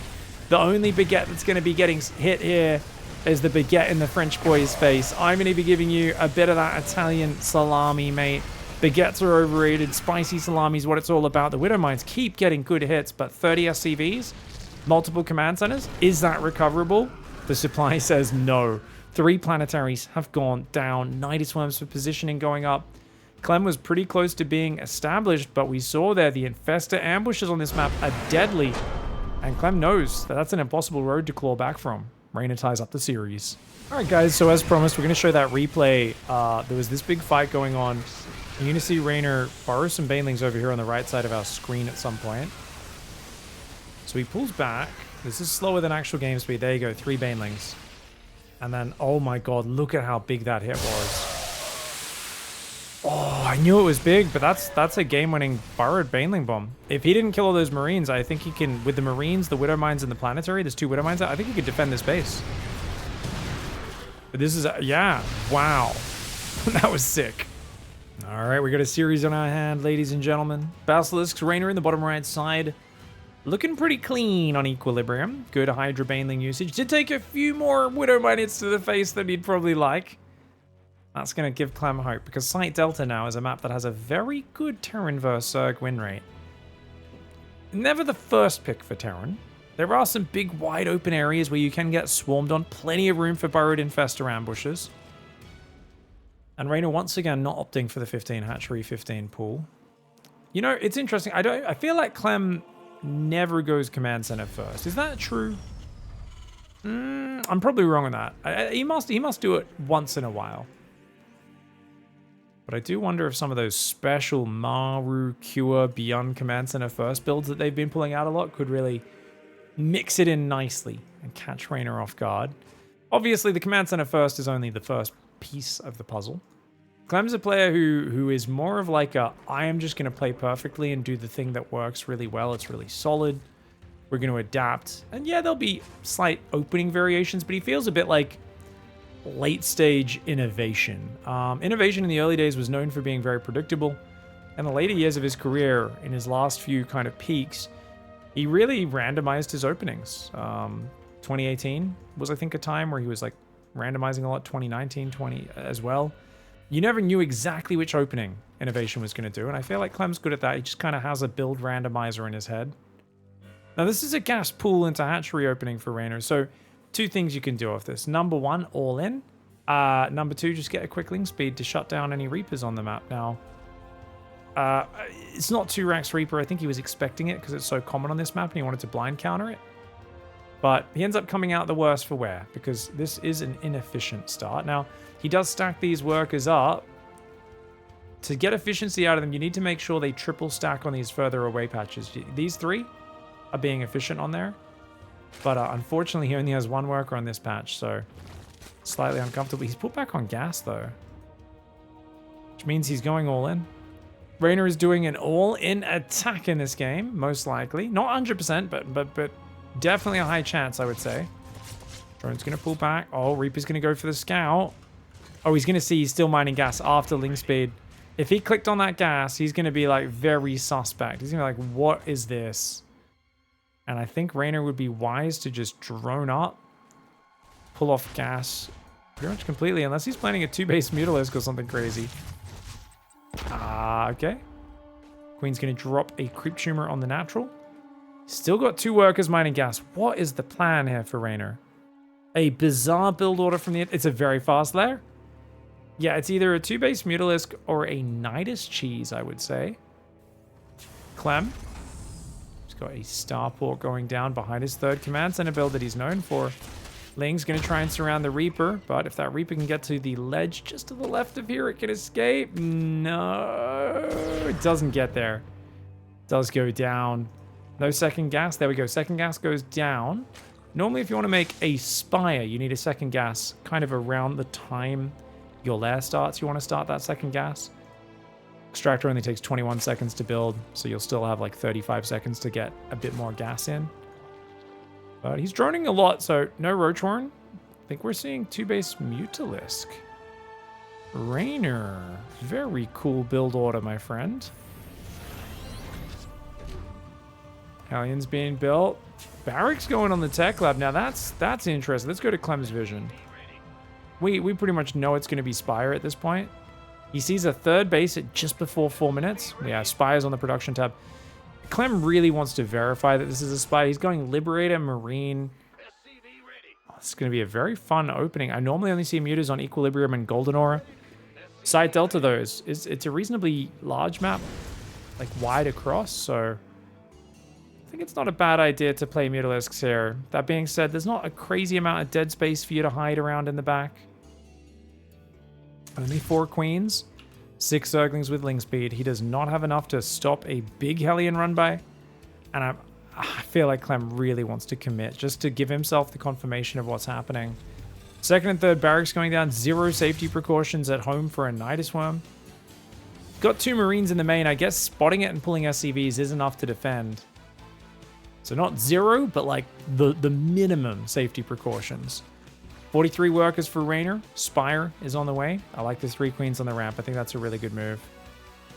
The only baguette that's going to be getting hit here is the baguette in the French boy's face. I'm going to be giving you a bit of that Italian salami, mate. Baguettes are overrated. Spicy salami is what it's all about. The Widow Mines keep getting good hits, but 30 SCVs, multiple command centers, is that recoverable? The supply says no. 3 planetaries have gone down. Nidus Worms for positioning going up. Clem was pretty close to being established, but we saw there the Infestor ambushes on this map are deadly. And Clem knows that that's an impossible road to claw back from. Reynor ties up the series. All right, guys, so as promised, we're going to show that replay. There was this big fight going on. You're going to see Reynor borrow some banelings over here on the right side of our screen at some point. So he pulls back. This is slower than actual game speed. There you go, 3 banelings. And then, oh my god, look at how big that hit was. Oh, I knew it was big, but that's a game-winning burrowed baneling bomb. If he didn't kill all those Marines, I think he can, with the Marines, the Widow Mines, and the Planetary, there's 2 Widow Mines, I think he could defend this base. But this is, yeah, wow. That was sick. All right, we got a series on our hand, ladies and gentlemen. Basilisk's Reynor in the bottom right side. Looking pretty clean on Equilibrium. Good Hydra Baneling usage. Did take a few more Widow Mine hits to the face than he'd probably like. That's going to give Clem hope, because Site Delta now is a map that has a very good Terran vs. Zerg win rate. Never the first pick for Terran. There are some big wide open areas where you can get swarmed on. Plenty of room for burrowed infestor ambushes. And Reynor once again not opting for the 15 hatchery 15 pool. You know, it's interesting. I feel like Clem never goes command center first. Is that true? I'm probably wrong on that. He must do it once in a while. But I do wonder if some of those special Maru Cure Beyond Command Center first builds that they've been pulling out a lot could really mix it in nicely and catch Reynor off guard. Obviously, the Command Center first is only the first piece of the puzzle. Clem's a player who is more of like a, I am just going to play perfectly and do the thing that works really well. It's really solid. We're going to adapt. And yeah, there'll be slight opening variations, but he feels a bit like late stage innovation. Innovation in the early days was known for being very predictable. In the later years of his career, in his last few kind of peaks, he really randomized his openings. 2018 was, I think, a time where he was like randomizing a lot. 2019, 20 as well. You never knew exactly which opening innovation was going to do, and I feel like Clem's good at that. He just kind of has a build randomizer in his head. Now, this is a gas pool into hatchery opening for Reynor, so 2 things you can do off this. Number 1, all in. Number 2, just get a quick link speed to shut down any Reapers on the map. Now, it's not 2 racks Reaper. I think he was expecting it because it's so common on this map and he wanted to blind counter it. But he ends up coming out the worse for wear because this is an inefficient start. Now, he does stack these workers up. To get efficiency out of them, you need to make sure they triple stack on these further away patches. These 3 are being efficient on there. But unfortunately, he only has 1 worker on this patch, so slightly uncomfortable. He's put back on gas, though, which means he's going all in. Reynor is doing an all-in attack in this game, most likely. Not 100%, but definitely a high chance, I would say. Drone's going to pull back. Oh, Reaper's going to go for the scout. Oh, he's going to see he's still mining gas after link speed. If he clicked on that gas, he's going to be, like, very suspect. He's going to be like, what is this? And I think Reynor would be wise to just drone up, pull off gas pretty much completely, unless he's planning a 2-base Mutalisk or something crazy. Okay. Queen's going to drop a Creep Tumor on the natural. Still got 2 workers mining gas. What is the plan here for Reynor? A bizarre build order from the... It's a very fast lair. Yeah, it's either a 2-base Mutalisk or a Nidus cheese, I would say. Clem. He's got a Starport going down behind his 3rd command center build that he's known for. Ling's going to try and surround the Reaper, but if that Reaper can get to the ledge just to the left of here, it can escape. No, it doesn't get there. It does go down. No second gas. There we go. Second gas goes down. Normally, if you want to make a Spire, you need a second gas kind of around the time your lair starts. You want to start that second gas. Extractor only takes 21 seconds to build, so you'll still have like 35 seconds to get a bit more gas in. But he's droning a lot, so no Roachhorn. I think we're seeing 2-base Mutalisk. Reynor. Very cool build order, my friend. Hellion's being built. Barracks going on the tech lab. Now that's interesting. Let's go to Clem's vision. We pretty much know it's going to be Spire at this point. He sees a 3rd base at just before 4 minutes. We have Spires on the production tab. Clem really wants to verify that this is a Spire. He's going Liberator, Marine. Oh, this is going to be a very fun opening. I normally only see Mutas on Equilibrium and Golden Aura. Site Delta, though, it's a reasonably large map, like wide across, so think it's not a bad idea to play Mutalisks here. That being said, there's not a crazy amount of dead space for you to hide around in the back. Only 4 queens, 6 Zerglings with Ling speed. He does not have enough to stop a big Hellion run by. And I feel like Clem really wants to commit just to give himself the confirmation of what's happening. Second and third barracks going down. 0 safety precautions at home for a Nidus worm. Got 2 Marines in the main. I guess spotting it and pulling SCVs is enough to defend. So not 0, but like the minimum safety precautions. 43 workers for REYNOR. Spire is on the way. I like the 3 queens on the ramp. I think that's a really good move.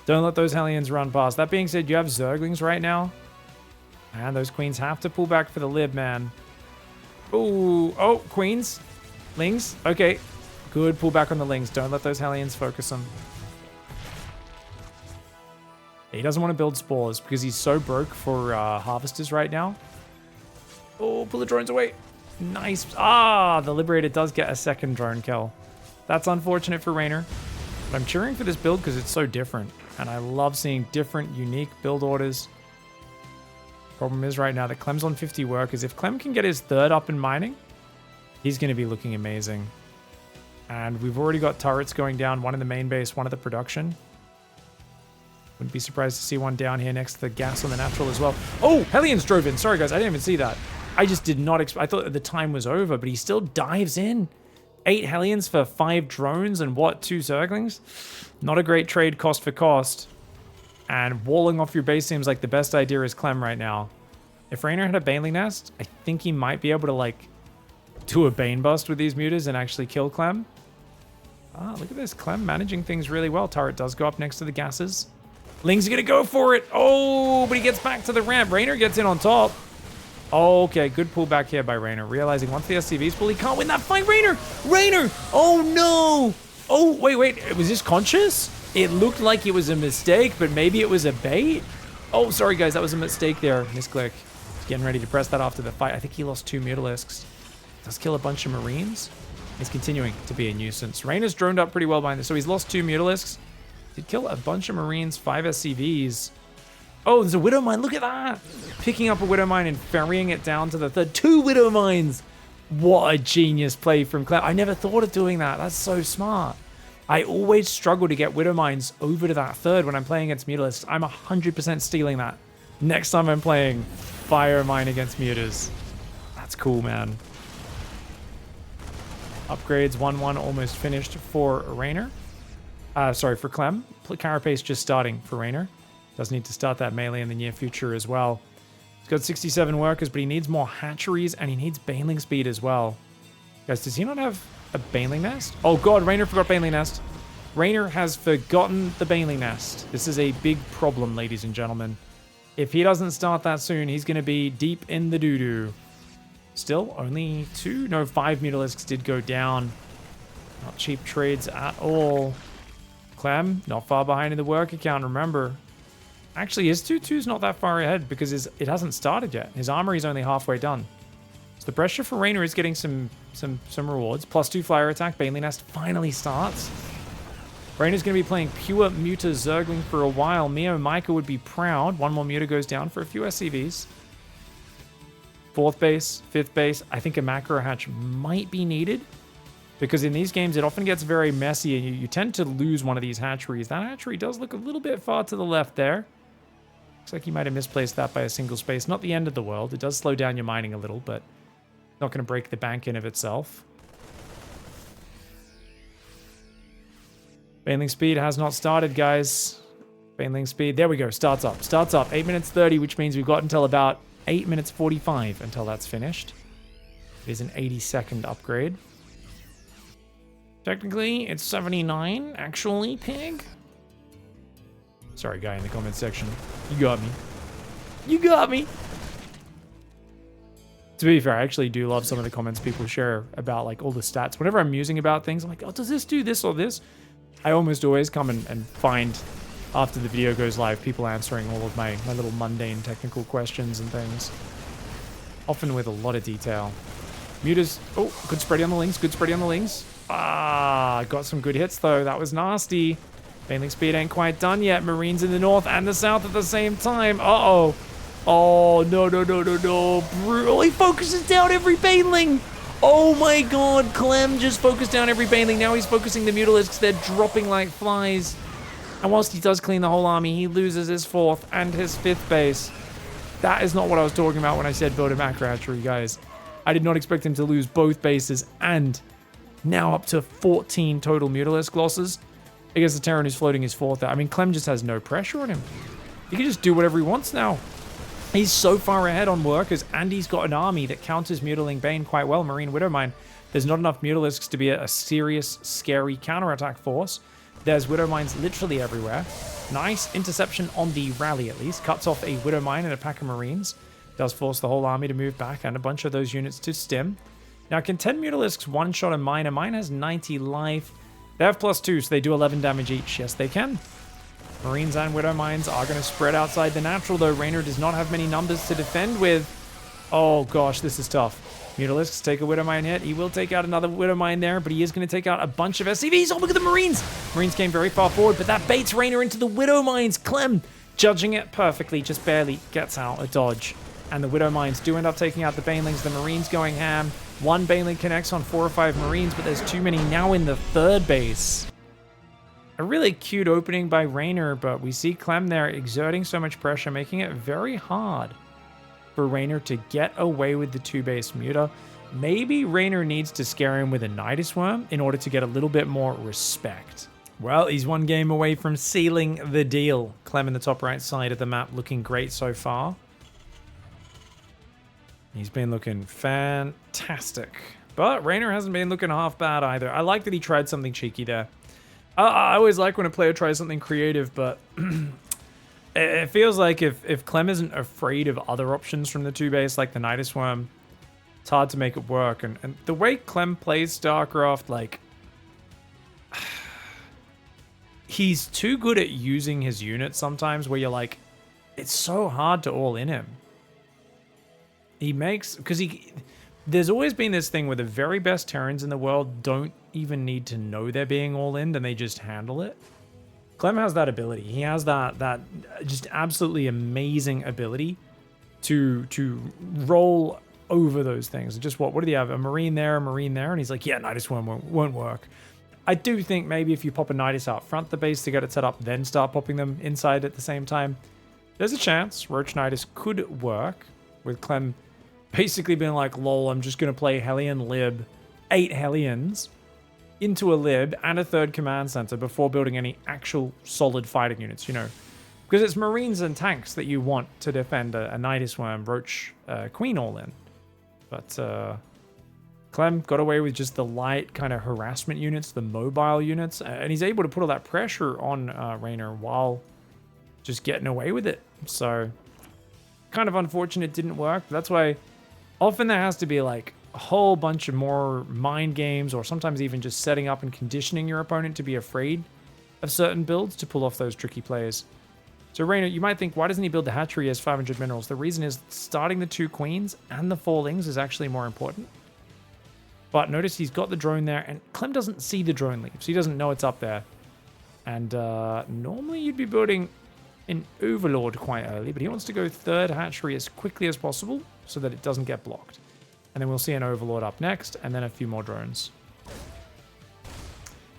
Don't let those Hellions run past. That being said, you have Zerglings right now. And those queens have to pull back for the lib, man. Ooh, oh, queens. Lings. Okay, good pullback on the Lings. Don't let those Hellions focus them. He doesn't want to build spores because he's so broke for harvesters right now. Oh, pull the drones away. Nice. Ah, the Liberator does get a second drone kill. That's unfortunate for REYNOR. But I'm cheering for this build because it's so different. And I love seeing different, unique build orders. Problem is right now that Clem's on 50 workers. If Clem can get his third up in mining, he's going to be looking amazing. And we've already got turrets going down. One in the main base, one at the production. Wouldn't be surprised to see one down here next to the gas on the natural as well. Oh, Hellions drove in. Sorry, guys. I didn't even see that. I just did not expect... I thought the time was over, but he still dives in. 8 Hellions for 5 drones and what? 2 Zerglings? Not a great trade cost for cost. And walling off your base seems like the best idea is Clem right now. If REYNOR had a Baneling Nest, I think he might be able to, like, do a Bane Bust with these mutas and actually kill Clem. Ah, look at this. Clem managing things really well. Turret does go up next to the gases. Ling's gonna go for it. Oh, but he gets back to the ramp. REYNOR gets in on top. Okay, good pullback here by REYNOR. Realizing once the SCV's pull, he can't win that fight. REYNOR! REYNOR! Oh, no! Oh, wait. Was this conscious? It looked like it was a mistake, but maybe it was a bait? Oh, sorry, guys. That was a mistake there. Misclick. He's getting ready to press that after the fight. I think he lost 2 Mutalisks. Does kill a bunch of Marines. He's continuing to be a nuisance. REYNOR's droned up pretty well behind this, so he's lost 2 Mutalisks. Did kill a bunch of Marines, 5 SCVs. Oh, there's a Widow Mine. Look at that. Picking up a Widow Mine and ferrying it down to the third. 2 Widow Mines. What a genius play from Clem. I never thought of doing that. That's so smart. I always struggle to get Widow Mines over to that third when I'm playing against Mutalisks. I'm 100% stealing that next time I'm playing Fire Mine against Mutas. That's cool, man. Upgrades 1-1 almost finished for REYNOR. Sorry, for Clem. Carapace just starting for REYNOR. Does need to start that melee in the near future as well. He's got 67 workers, but he needs more hatcheries and he needs Baneling speed as well. Guys, does he not have a Baneling Nest? Oh god, REYNOR forgot Baneling Nest. REYNOR has forgotten the Baneling Nest. This is a big problem, ladies and gentlemen. If he doesn't start that soon, he's going to be deep in the doo-doo. Still, only 5 Mutalisks did go down. Not cheap trades at all. Clem, not far behind in the worker count, remember. Actually, his 2-2's not that far ahead because it hasn't started yet. His armory's only halfway done. So the pressure for REYNOR is getting some rewards. +2 flyer attack, Baneling Nest finally starts. REYNOR's going to be playing pure Muta Zergling for a while. Mio Micah would be proud. 1 more Muta goes down for a few SCVs. 4th base, 5th base. I think a macro hatch might be needed. Because in these games, it often gets very messy, and you tend to lose one of these hatcheries. That hatchery does look a little bit far to the left there. Looks like he might have misplaced that by a single space. Not the end of the world. It does slow down your mining a little, but not going to break the bank in of itself. Baneling speed has not started, guys. Baneling speed. There we go. Starts up. Starts up. 8 minutes 30, which means we've got until about 8 minutes 45 until that's finished. It is an 80-second upgrade. Technically, it's 79, actually, Pig. Sorry, guy in the comment section. You got me. You got me! To be fair, I actually do love some of the comments people share about, like, all the stats. Whenever I'm musing about things, I'm like, oh, does this do this or this? I almost always come and find, after the video goes live, people answering all of my little mundane technical questions and things. Often with a lot of detail. Mutas. Oh, good spready on the Lings. Good spready on the Lings. Ah, got some good hits, though. That was nasty. Baneling speed ain't quite done yet. Marines in the north and the south at the same time. Uh-oh. Oh, no, no, no, no, no. Brutal. He focuses down every Baneling. Oh my god, Clem just focused down every Baneling. Now he's focusing the Mutalisks. They're dropping like flies. And whilst he does clean the whole army, he loses his 4th and his 5th base. That is not what I was talking about when I said build a macro hatchery, guys. I did not expect him to lose both bases and now up to 14 total Mutalisk losses against the Terran who's floating his 4th out. I mean, Clem just has no pressure on him. He can just do whatever he wants now. He's so far ahead on workers, and he's got an army that counters Mutaling Bane quite well. Marine Widowmine. There's not enough Mutalisks to be a serious, scary counterattack force. There's Widowmines literally everywhere. Nice interception on the rally, at least. Cuts off a Widowmine and a pack of Marines. Does force the whole army to move back, and a bunch of those units to stim. Now, can 10 Mutalisks one-shot a mine? A mine has 90 life. They have +2, so they do 11 damage each. Yes, they can. Marines and Widow Mines are going to spread outside the natural, though. Reynor does not have many numbers to defend with. Oh, gosh, this is tough. Mutalisks take a Widow Mine hit. He will take out another Widow Mine there, but he is going to take out a bunch of SCVs. Oh, look at the Marines. Marines came very far forward, but that baits Reynor into the Widow Mines. Clem, judging it perfectly, just barely gets out a dodge. And the Widow Mines do end up taking out the Banelings. The Marines going ham. One Baneling connects on 4 or 5 Marines, but there's too many now in the 3rd base. A really cute opening by Reynor, but we see Clem there exerting so much pressure, making it very hard for Reynor to get away with the 2-base Muta. Maybe Reynor needs to scare him with a Nidus Worm in order to get a little bit more respect. Well, he's 1 game away from sealing the deal. Clem in the top right side of the map looking great so far. He's been looking fantastic. But Reynor hasn't been looking half bad either. I like that he tried something cheeky there. I always like when a player tries something creative, but it feels like if Clem isn't afraid of other options from the 2-base, like the Nidus Worm, it's hard to make it work. And the way Clem plays StarCraft, like, he's too good at using his units sometimes where you're like, it's so hard to all in him. He makes, because there's always been this thing where the very best Terrans in the world don't even need to know they're being all in, and they just handle it. Clem has that ability. He has that just absolutely amazing ability to roll over those things. Just what do you have? A Marine there, and he's like, yeah, Nidus won't work. I do think maybe if you pop a Nidus out front the base to get it set up, then start popping them inside at the same time, there's a chance Roach Nidus could work, with Clem basically being like, lol, I'm just going to play Hellion Lib, 8 Hellions, into a Lib and a 3rd command center before building any actual solid fighting units, you know. Because it's Marines and tanks that you want to defend a Nidus Worm, Roach, Queen all in. But Clem got away with just the light kind of harassment units, the mobile units, and he's able to put all that pressure on Reynor while just getting away with it. So, kind of unfortunate it didn't work. That's why often there has to be like a whole bunch of more mind games, or sometimes even just setting up and conditioning your opponent to be afraid of certain builds to pull off those tricky plays. So Reynor, you might think, why doesn't he build the hatchery as 500 minerals? The reason is starting the 2 queens and the 4 lings is actually more important. But notice he's got the drone there, and Clem doesn't see the drone leave, so he doesn't know it's up there. And normally you'd be building an Overlord quite early, but he wants to go 3rd hatchery as quickly as possible so that it doesn't get blocked. And then we'll see an Overlord up next, and then a few more drones.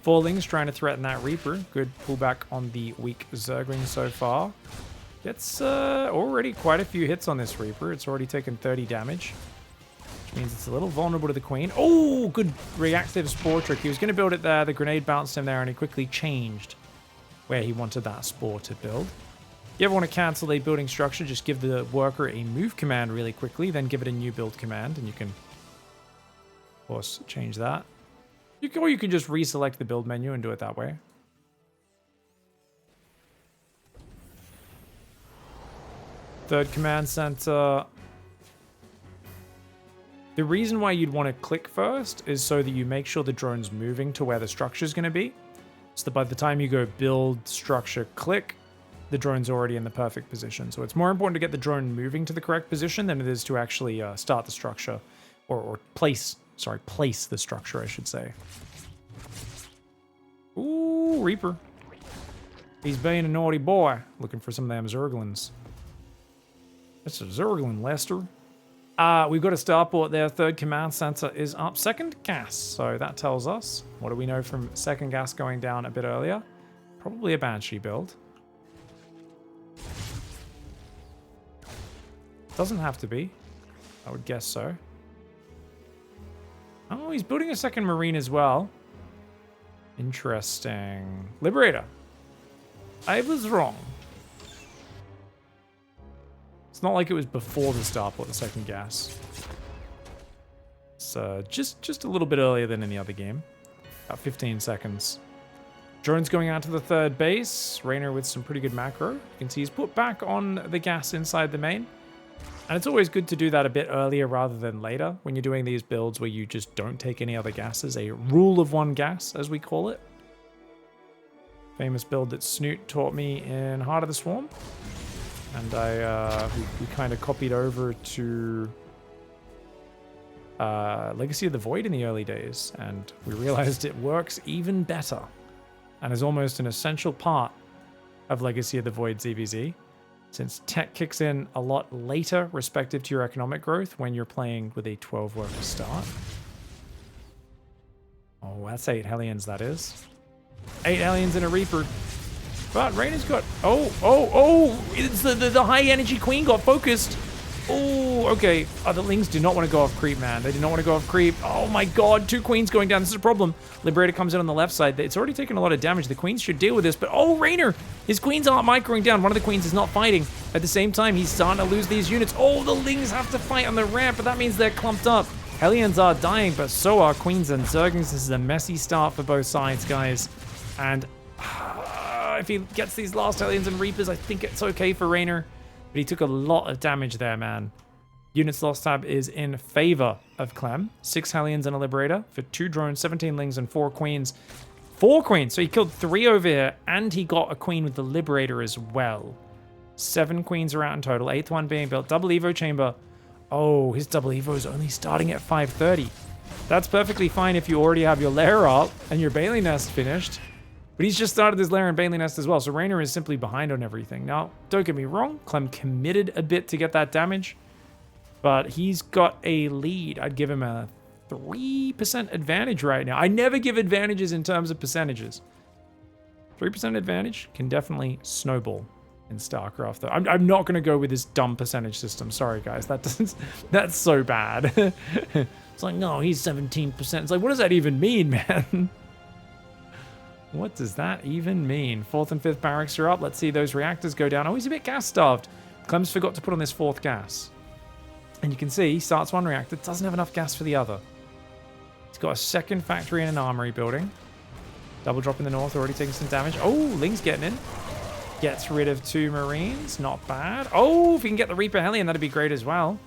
4 lings trying to threaten that Reaper. Good pullback on the weak Zergling so far. Gets already quite a few hits on this Reaper. It's already taken 30 damage, which means it's a little vulnerable to the Queen. Oh, good reactive Spore trick. He was going to build it there. The grenade bounced him there, and he quickly changed where he wanted that Spore to build. You ever want to cancel a building structure, just give the worker a move command really quickly, then give it a new build command, and you can, of course, change that. Or you can just reselect the build menu and do it that way. Third command center. The reason why you'd want to click first is so that you make sure the drone's moving to where the structure is going to be. So that by the time you go build, structure, click, the drone's already in the perfect position. So it's more important to get the drone moving to the correct position than it is to actually start the structure, or place the structure, I should say. Ooh, Reaper. He's being a naughty boy, looking for some of them Zerglings. It's a Zerg and Leicester. We've got a starport there. Third command center is up. Second gas. So that tells us, what do we know from second gas going down a bit earlier? Probably a Banshee build. Doesn't have to be. I would guess so. Oh, he's building a second Marine as well. Interesting. Liberator. I was wrong. It's not like it was before the starport, the second gas. It's just a little bit earlier than in the other game. About 15 seconds. Drone's going out to the third base. REYNOR with some pretty good macro. You can see he's put back on the gas inside the main. And it's always good to do that a bit earlier rather than later when you're doing these builds where you just don't take any other gases. A rule of one gas, as we call it. Famous build that Snoot taught me in Heart of the Swarm. And we kind of copied over to Legacy of the Void in the early days. And we realized it works even better. And is almost an essential part of Legacy of the Void TvZ. Since tech kicks in a lot later respective to your economic growth when you're playing with a 12-worker start. Oh, that's 8 Hellions, that is. 8 Hellions and a Reaper. But REYNOR's got... Oh! It's the high-energy Queen got focused. Oh, okay. The Lings do not want to go off creep, man. They do not want to go off creep. Oh my god, 2 Queens going down. This is a problem. Liberator comes in on the left side. It's already taken a lot of damage. The Queens should deal with this, but oh, REYNOR! His Queens aren't microing down. One of the Queens is not fighting. At the same time, he's starting to lose these units. Oh, the Lings have to fight on the ramp, but that means they're clumped up. Hellions are dying, but so are Queens and Zergings. This is a messy start for both sides, guys. And if he gets these last Hellions and Reapers, I think it's okay for REYNOR. But he took a lot of damage there, man. Units lost tab is in favor of Clem. 6 Hellions and a Liberator for 2 drones, 17 Lings, and 4 Queens. 4 Queens! So he killed 3 over here, and he got a Queen with the Liberator as well. 7 Queens are out in total, 8th one being built. Double Evo chamber. Oh, his double Evo is only starting at 530. That's perfectly fine if you already have your lair up and your Bailey Nest finished. But he's just started his lair and Bailey Nest as well, so REYNOR is simply behind on everything. Now, don't get me wrong, Clem committed a bit to get that damage, but he's got a lead. I'd give him a 3% advantage right now. I never give advantages in terms of percentages. 3% advantage can definitely snowball in StarCraft, though. I'm not going to go with this dumb percentage system. Sorry, guys. That's so bad. It's like, no, he's 17%. It's like, what does that even mean, man? What does that even mean? 4th and 5th barracks are up. Let's see those reactors go down. Oh, he's a bit gas-starved. Clem's forgot to put on this 4th gas. And you can see he starts one reactor, doesn't have enough gas for the other. He's got a second factory and an armory building. Double drop in the north, already taking some damage. Oh, Ling's getting in. Gets rid of 2 Marines, not bad. Oh, if he can get the Reaper Hellion, that'd be great as well.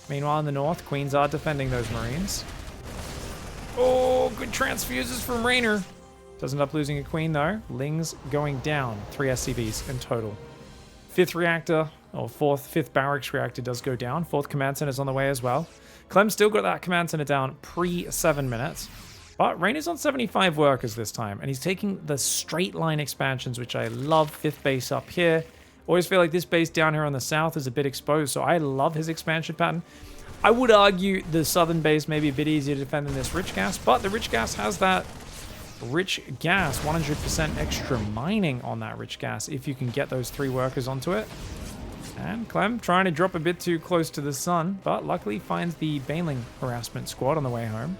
Meanwhile, in the north, Queens are defending those Marines. Oh, good transfuses from REYNOR. Doesn't end up losing a Queen, though. Ling's going down. 3 SCVs in total. 5th reactor, or 5th barracks reactor does go down. 4th command center's on the way as well. Clem's still got that command center down pre-7 minutes. But REYNOR's on 75 workers this time, and he's taking the straight line expansions, which I love. 5th base up here. Always feel like this base down here on the south is a bit exposed, so I love his expansion pattern. I would argue the southern base may be a bit easier to defend than this rich gas, but the rich gas has that rich gas, 100% extra mining on that rich gas if you can get those 3 workers onto it. And Clem trying to drop a bit too close to the sun, but luckily finds the Baneling harassment squad on the way home.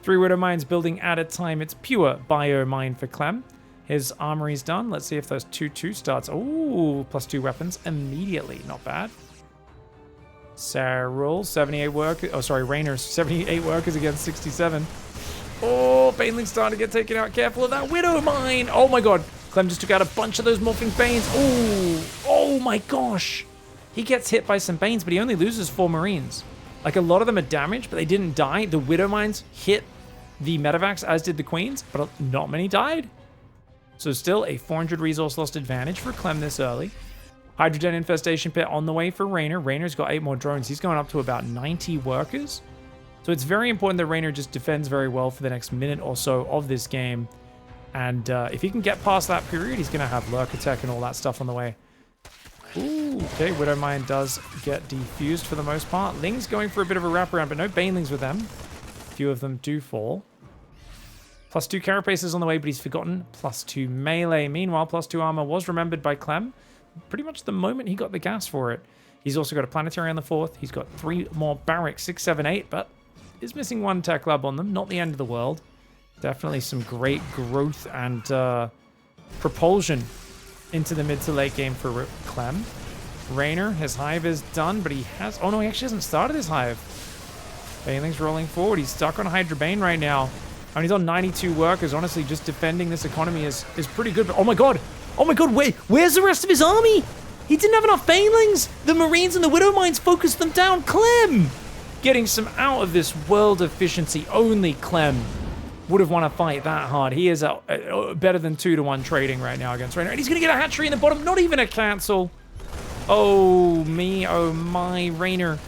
3 Widow Mines building at a time. It's pure bio mine for Clem. His armory's done. Let's see if those 2-2 starts. Ooh, +2 weapons immediately. Not bad. Sarul, 78 workers. Oh, sorry, REYNOR, 78 workers against 67. Oh, Baneling's starting to get taken out. Careful of that Widow Mine. Oh my god. Clem just took out a bunch of those morphing Banes. Oh my gosh. He gets hit by some Banes, but he only loses 4 Marines. Like, a lot of them are damaged, but they didn't die. The Widow Mines hit the Medivacs, as did the Queens, but not many died. So still a 400 resource lost advantage for Clem this early. Hydrogen infestation pit on the way for REYNOR. REYNOR's got 8 more drones. He's going up to about 90 workers. So it's very important that REYNOR just defends very well for the next minute or so of this game. And if he can get past that period, he's going to have Lurker tech and all that stuff on the way. Ooh, okay, Widowmine does get defused for the most part. Ling's going for a bit of a wraparound, but no Banelings with them. A few of them do fall. +2 Carapace is on the way, but he's forgotten. +2 melee. Meanwhile, +2 armor was remembered by Clem pretty much the moment he got the gas for it. He's also got a planetary on the 4th. He's got 3 more barracks, 6, 7, 8, but is missing 1 tech lab on them. Not the end of the world. Definitely some great growth and propulsion into the mid to late game for Clem. REYNOR, his hive is done, but he has... Oh no, he actually hasn't started his hive. Baneling's rolling forward. He's stuck on Hydra Bane right now. And he's on 92 workers. Honestly, just defending this economy is pretty good. But oh my god! Oh my god, where's the rest of his army? He didn't have enough Banelings! The Marines and the Widowmines focused them down. Clem! Getting some out of this world efficiency. Only Clem would have won a fight that hard. He is better than 2-to-1 trading right now against REYNOR. And he's going to get a hatchery in the bottom. Not even a cancel. Oh me, oh my. REYNOR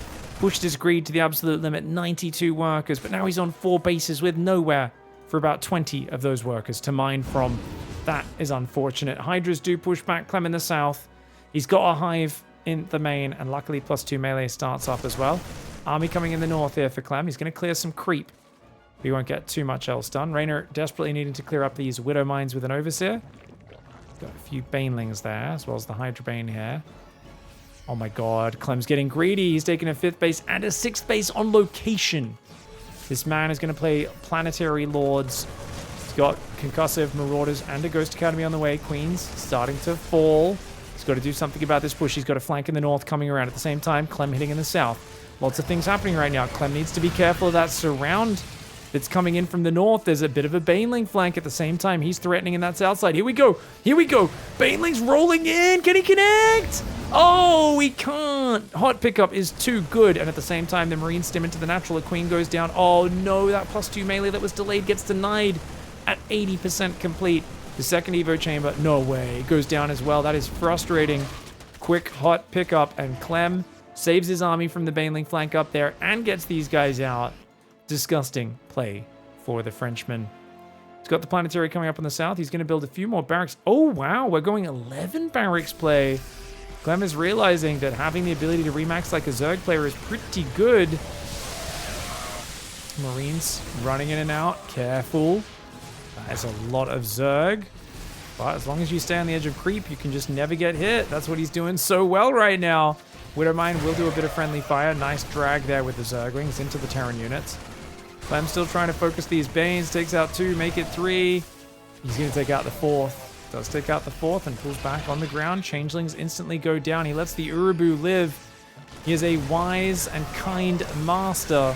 pushed his greed to the absolute limit. 92 workers. But now he's on 4 bases with nowhere for about 20 of those workers to mine from. That is unfortunate. Hydras do push back Clem in the south. He's got a hive in the main. And luckily +2 melee starts up as well. Army coming in the north here for Clem. He's going to clear some creep. We won't get too much else done. REYNOR desperately needing to clear up these Widow Mines with an Overseer. Got a few Banelings there, as well as the Hydra Bane here. Oh my god, Clem's getting greedy. He's taking a 5th base and a 6th base on location. This man is going to play Planetary Lords. He's got Concussive, Marauders, and a Ghost Academy on the way. Queens starting to fall. He's got to do something about this push. He's got a flank in the north coming around at the same time. Clem hitting in the south. Lots of things happening right now. Clem needs to be careful of that surround that's coming in from the north. There's a bit of a Baneling flank at the same time. He's threatening in that south side. Here we go. Here we go. Baneling's rolling in. Can he connect? Oh, he can't. Hot pickup is too good. And at the same time, the Marines stim into the natural. A Queen goes down. Oh, no. That +2 melee that was delayed gets denied at 80% complete. The second Evo chamber, no way. It goes down as well. That is frustrating. Quick hot pickup. And Clem saves his army from the Baneling flank up there and gets these guys out. Disgusting play for the Frenchman. He's got the planetary coming up on the south. He's going to build a few more barracks. Oh, wow. We're going 11 barracks play. Clem is realizing that having the ability to remax like a Zerg player is pretty good. Marines running in and out. Careful. That is a lot of Zerg. But as long as you stay on the edge of creep, you can just never get hit. That's what he's doing so well right now. Widowmine will do a bit of friendly fire. Nice drag there with the Zerglings into the Terran units. Clem's still trying to focus these Banes. Takes out 2, make it 3. He's going to take out the 4th. Does take out the 4th and pulls back on the ground. Changelings instantly go down. He lets the Urubu live. He is a wise and kind master.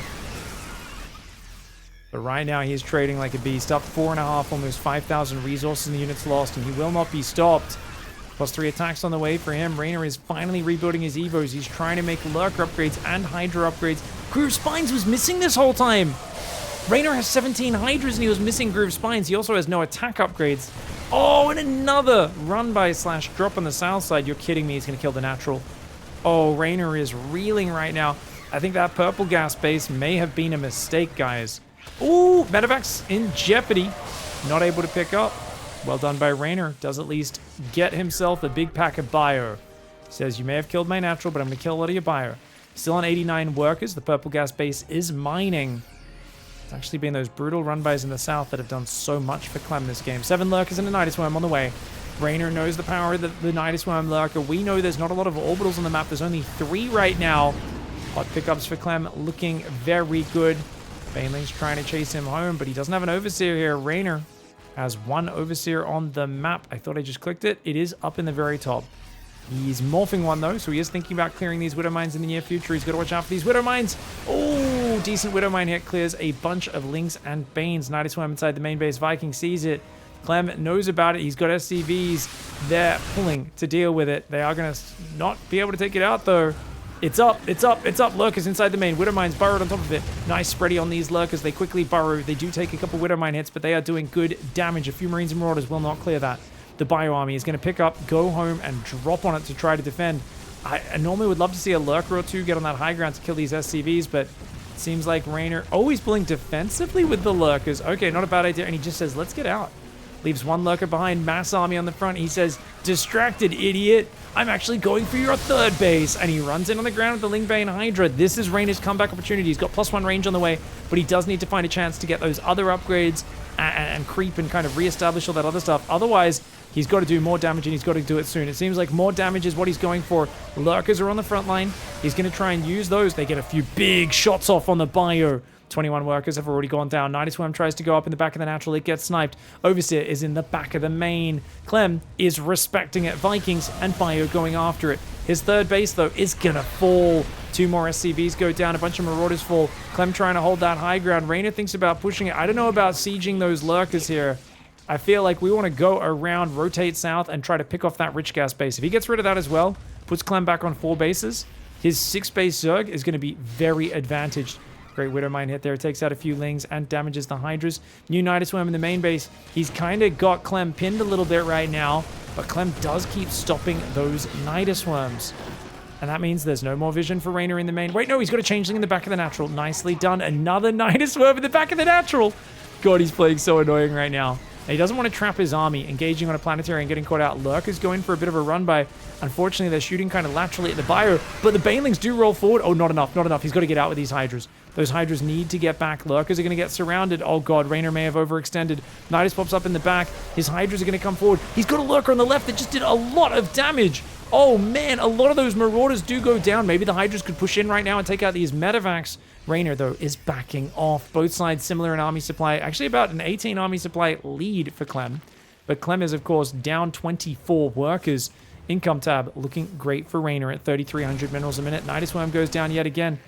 But right now he is trading like a beast. Up 4.5, almost 5,000 resources in the units lost. And he will not be stopped. +3 attacks on the way for him. REYNOR is finally rebuilding his Evos. He's trying to make Lurker upgrades and Hydra upgrades. Groove Spines was missing this whole time. REYNOR has 17 Hydras and he was missing Groove Spines. He also has no attack upgrades. Oh, and another run by / drop on the south side. You're kidding me. He's going to kill the natural. Oh, REYNOR is reeling right now. I think that purple gas base may have been a mistake, guys. Ooh, Medevacs in jeopardy. Not able to pick up. Well done by REYNOR. Does at least get himself a big pack of bio. Says, you may have killed my natural, but I'm going to kill a lot of your bio. Still on 89 workers. The purple gas base is mining. It's actually been those brutal run-bys in the south that have done so much for Clem this game. 7 Lurkers and a Nidus Worm on the way. REYNOR knows the power of the Nidus Worm Lurker. We know there's not a lot of orbitals on the map. There's only 3 right now. Hot pickups for Clem looking very good. Baneling's trying to chase him home, but he doesn't have an Overseer here. REYNOR has 1 Overseer on the map. I thought I just clicked it. It is up in the very top. He's morphing 1 though, so he is thinking about clearing these Widow Mines in the near future. He's got to watch out for these Widow Mines. Oh, decent Widow Mine hit. Clears a bunch of Lings and Banes. Nidus Worm inside the main base. Viking sees it. Clem knows about it. He's got SCVs. They're pulling to deal with it. They are going to not be able to take it out though. It's up, it's up, it's up. Lurkers inside the main. Widow Mines burrowed on top of it. Nice spready on these Lurkers. They quickly burrow. They do take a couple Widow Mine hits, but they are doing good damage. A few Marines and Marauders will not clear that. The Bio Army is going to pick up, go home, and drop on it to try to defend. I normally would love to see a Lurker or 2 get on that high ground to kill these SCVs, but it seems like REYNOR... Oh, he's pulling defensively with the Lurkers. Okay, not a bad idea. And he just says, let's get out. Leaves one Lurker behind, mass army on the front. He says, distracted, idiot. I'm actually going for your third base. And he runs in on the ground with the Lingbane Hydra. This is Reynor's comeback opportunity. He's got +1 range on the way, but he does need to find a chance to get those other upgrades and creep and kind of reestablish all that other stuff. Otherwise, he's got to do more damage, and he's got to do it soon. It seems like more damage is what he's going for. Lurkers are on the front line. He's going to try and use those. They get a few big shots off on the bio. 21 workers have already gone down. Nidus Worm tries to go up in the back of the natural. It gets sniped. Overseer is in the back of the main. Clem is respecting it. Vikings and Bio going after it. His third base, though, is going to fall. 2 more SCVs go down. A bunch of Marauders fall. Clem trying to hold that high ground. Reynor thinks about pushing it. I don't know about sieging those Lurkers here. I feel like we want to go around, rotate south, and try to pick off that rich gas base. If he gets rid of that as well, puts Clem back on 4 bases, his 6-base Zerg is going to be very advantaged. Great Widowmine hit there. Takes out a few Lings and damages the Hydras. New Nidus Worm in the main base. He's kind of got Clem pinned a little bit right now, but Clem does keep stopping those Nidus Worms. And that means there's no more vision for Reynor in the main. Wait, no, he's got a changeling in the back of the natural. Nicely done. Another Nidus Worm in the back of the natural. God, he's playing so annoying right now. And he doesn't want to trap his army, engaging on a planetary and getting caught out. Lurker's going for a bit of a run by. Unfortunately, they're shooting kind of laterally at the bio, but the Banelings do roll forward. Oh, not enough, not enough. He's got to get out with these Hydras. Those Hydras need to get back. Lurkers are going to get surrounded. Oh, God, Reynor may have overextended. Nidus pops up in the back. His Hydras are going to come forward. He's got a Lurker on the left that just did a lot of damage. Oh, man, a lot of those Marauders do go down. Maybe the Hydras could push in right now and take out these Medivacs. Reynor, though, is backing off. Both sides similar in army supply. Actually, about an 18 army supply lead for Clem. But Clem is, of course, down 24 workers. Income tab looking great for Reynor at 3,300 minerals a minute. Nidus Worm goes down yet again.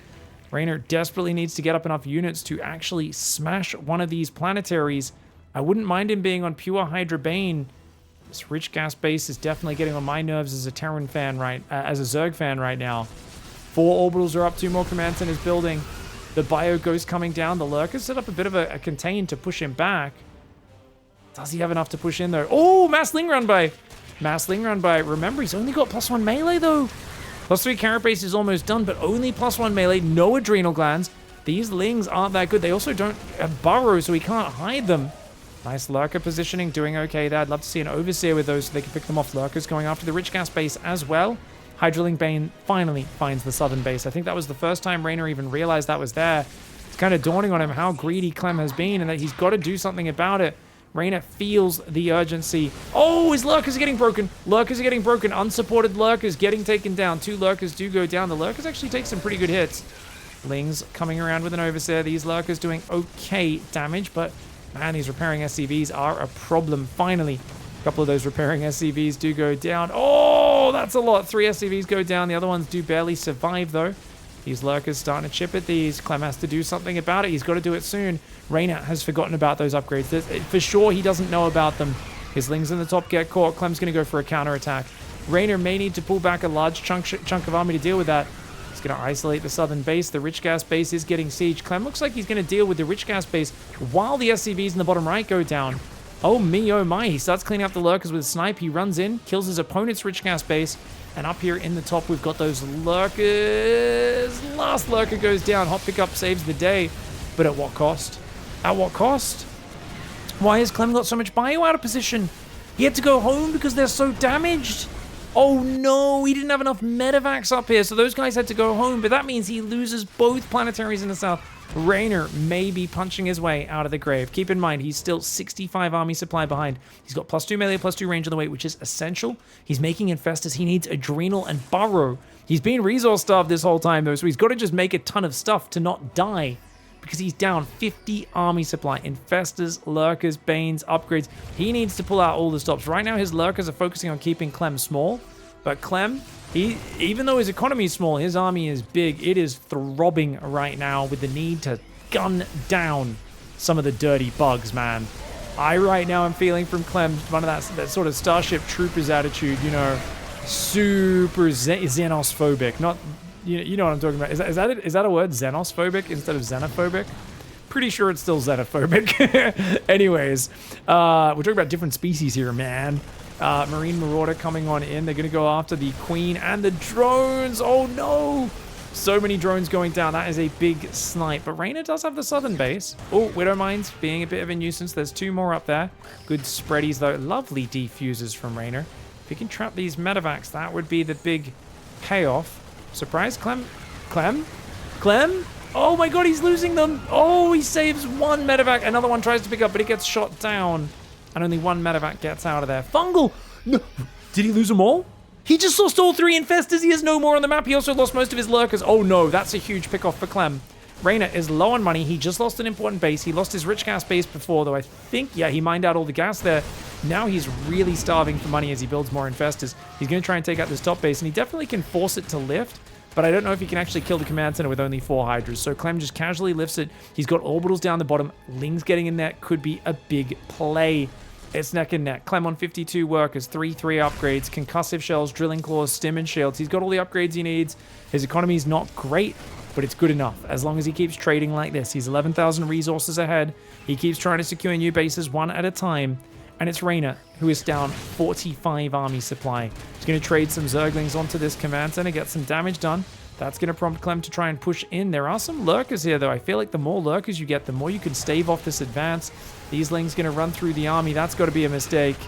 Reynor desperately needs to get up enough units to actually smash one of these planetaries. I wouldn't mind him being on pure Hydra Bane. This rich gas base is definitely getting on my nerves as a Terran fan as a Zerg fan right now. 4 orbitals are up, 2 more command centers building. The bio ghost coming down. The Lurker set up a bit of a contain to push him back. Does he have enough to push in though? Oh, mass Ling run by. Mass Ling run by. Remember, he's only got +1 melee though. +3 carrot base is almost done, but only +1 melee. No adrenal glands. These Lings aren't that good. They also don't have burrows, so he can't hide them. Nice Lurker positioning, doing okay there. I'd love to see an Overseer with those so they can pick them off. Lurkers going after the rich gas base as well. Hydraling Bane finally finds the southern base. I think that was the first time Reynor even realized that was there. It's kind of dawning on him how greedy Clem has been and that he's got to do something about it. Reynor feels the urgency. Oh, his Lurkers are getting broken. Lurkers are getting broken. Unsupported Lurkers getting taken down. 2 Lurkers do go down. The Lurkers actually take some pretty good hits. Lings coming around with an Overseer. These Lurkers doing okay damage, but man, these repairing SCVs are a problem. Finally, a couple of those repairing SCVs do go down. Oh, that's a lot. 3 SCVs go down. The other ones do barely survive, though. These Lurkers starting to chip at these. Clem has to do something about it. He's got to do it soon. Reynor has forgotten about those upgrades. For sure, he doesn't know about them. His Lings in the top get caught. Clem's going to go for a counterattack. Reynor may need to pull back a large chunk of army to deal with that. He's going to isolate the southern base. The rich gas base is getting sieged. Clem looks like he's going to deal with the rich gas base while the SCVs in the bottom right go down. Oh me, oh my. He starts cleaning up the Lurkers with a snipe. He runs in, kills his opponent's rich gas base. And up here in the top, we've got those Lurkers. Last Lurker goes down. Hot pickup saves the day. But at what cost? At what cost? Why has Clem got so much bio out of position? He had to go home because they're so damaged. Oh no, he didn't have enough Medivacs up here, so those guys had to go home. But that means he loses both planetaries in the south. Reynor may be punching his way out of the grave. Keep in mind, he's still 65 army supply behind. He's got +2 melee, +2 range on the way, which is essential. He's making Infestors. He needs Adrenal and Burrow. He's been resource starved this whole time, though, so he's got to just make a ton of stuff to not die. Because he's down 50 army supply. Infestors, Lurkers, Banes, upgrades. He needs to pull out all the stops. Right now, his Lurkers are focusing on keeping Clem small. But Clem, even though his economy is small, his army is big. It is throbbing right now with the need to gun down some of the dirty bugs, man. I right now am feeling from Clem one of that sort of Starship Troopers attitude, you know, super xenophobic. Not, you know what I'm talking about. Is that a word? Xenophobic instead of xenophobic? Pretty sure it's still xenophobic. Anyways, we're talking about different species here, man. Marine Marauder coming on in. They're going to go after the Queen and the drones. Oh, no. So many drones going down. That is a big snipe. But REYNOR does have the southern base. Oh, Widow Mines being a bit of a nuisance. There's 2 more up there. Good spreadies, though. Lovely defusers from REYNOR. If he can trap these medevacs, that would be the big payoff. Surprise, Clem? Clem? Clem? Oh my god, he's losing them. Oh, he saves 1 medevac. Another one tries to pick up, but it gets shot down. And only 1 medevac gets out of there. Fungal! No. Did he lose them all? He just lost all 3 infestors. He has no more on the map. He also lost most of his lurkers. Oh no, that's a huge pick-off for Clem. REYNOR is low on money. He just lost an important base. He lost his rich gas base before, though I think, yeah, he mined out all the gas there. Now he's really starving for money as he builds more infestors. He's going to try and take out this top base, and he definitely can force it to lift, but I don't know if he can actually kill the command center with only 4 Hydras. So Clem just casually lifts it. He's got orbitals down the bottom. Ling's getting in there. Could be a big play. It's neck and neck. Clem on 52 workers, 3 upgrades, concussive shells, drilling claws, stim and shields. He's got all the upgrades he needs. His economy is not great, but it's good enough. As long as he keeps trading like this. He's 11,000 resources ahead. He keeps trying to secure new bases one at a time. And it's REYNOR, who is down 45 army supply. He's going to trade some Zerglings onto this command center, get some damage done. That's going to prompt Clem to try and push in. There are some Lurkers here, though. I feel like the more Lurkers you get, the more you can stave off this advance. These Lings going to run through the army. That's got to be a mistake.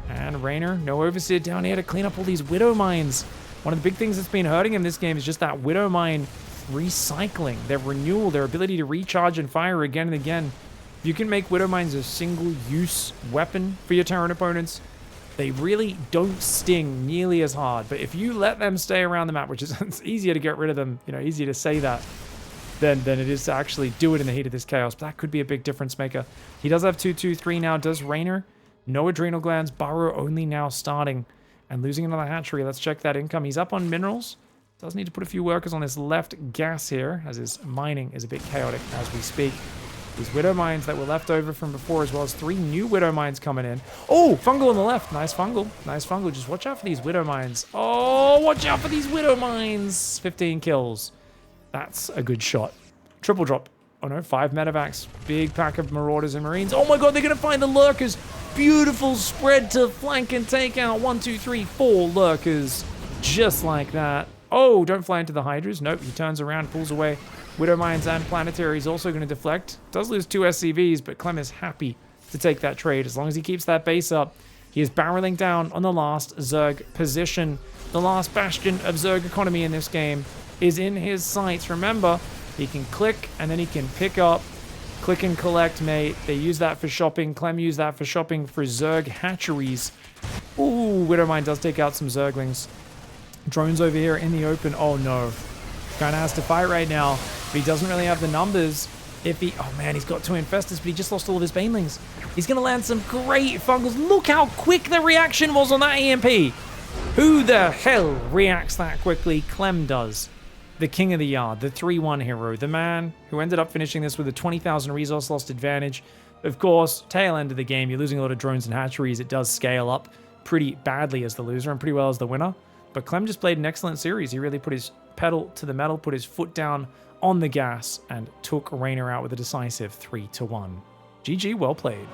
And REYNOR, no Overseer down here to clean up all these Widow Mines. One of the big things that's been hurting him this game is just that Widow Mine recycling, their renewal, their ability to recharge and fire again and again. If you can make Widow Mines a single-use weapon for your Terran opponents, they really don't sting nearly as hard. But if you let them stay around the map, which is it's easier to get rid of them, you know, easier to say that than it is to actually do it in the heat of this chaos. But that could be a big difference maker. He does have 2-2-3 now. Does REYNOR? No adrenal glands. Burrow only now starting and losing another hatchery. Let's check that income. He's up on minerals. Does need to put a few workers on this left gas here, as his mining is a bit chaotic as we speak. These Widow Mines that were left over from before, as well as 3 new Widow Mines coming in. Oh, Fungal on the left. Nice Fungal. Nice Fungal. Just watch out for these Widow Mines. Oh, watch out for these Widow Mines. 15 kills. That's a good shot. Triple drop. Oh no, 5 medevacs. Big pack of Marauders and Marines. Oh my god, they're going to find the Lurkers. Beautiful spread to flank and take out. 1, 2, 3, 4 Lurkers. Just like that. Oh, don't fly into the Hydras. Nope, he turns around, pulls away. Widow Mines and Planetary is also going to deflect. Does lose 2 SCVs, but Clem is happy to take that trade. As long as he keeps that base up, he is barreling down on the last Zerg position. The last bastion of Zerg economy in this game is in his sights. Remember, he can click and then he can pick up. Click and collect, mate. They use that for shopping. Clem used that for shopping for Zerg hatcheries. Ooh, Widow Mine does take out some Zerglings. Drones over here in the open. Oh no. Kind of has to fight right now, but he doesn't really have the numbers. Oh man, he's got 2 infestors, but he just lost all of his banelings. He's going to land some great fungals. Look how quick the reaction was on that EMP. Who the hell reacts that quickly? Clem does. The king of the yard, the 3-1 hero, the man who ended up finishing this with a 20,000 resource lost advantage. Of course, tail end of the game, you're losing a lot of drones and hatcheries. It does scale up pretty badly as the loser and pretty well as the winner. But Clem just played an excellent series. He really put his pedal to the metal, put his foot down on the gas, and took REYNOR out with a decisive 3-1. GG, well played.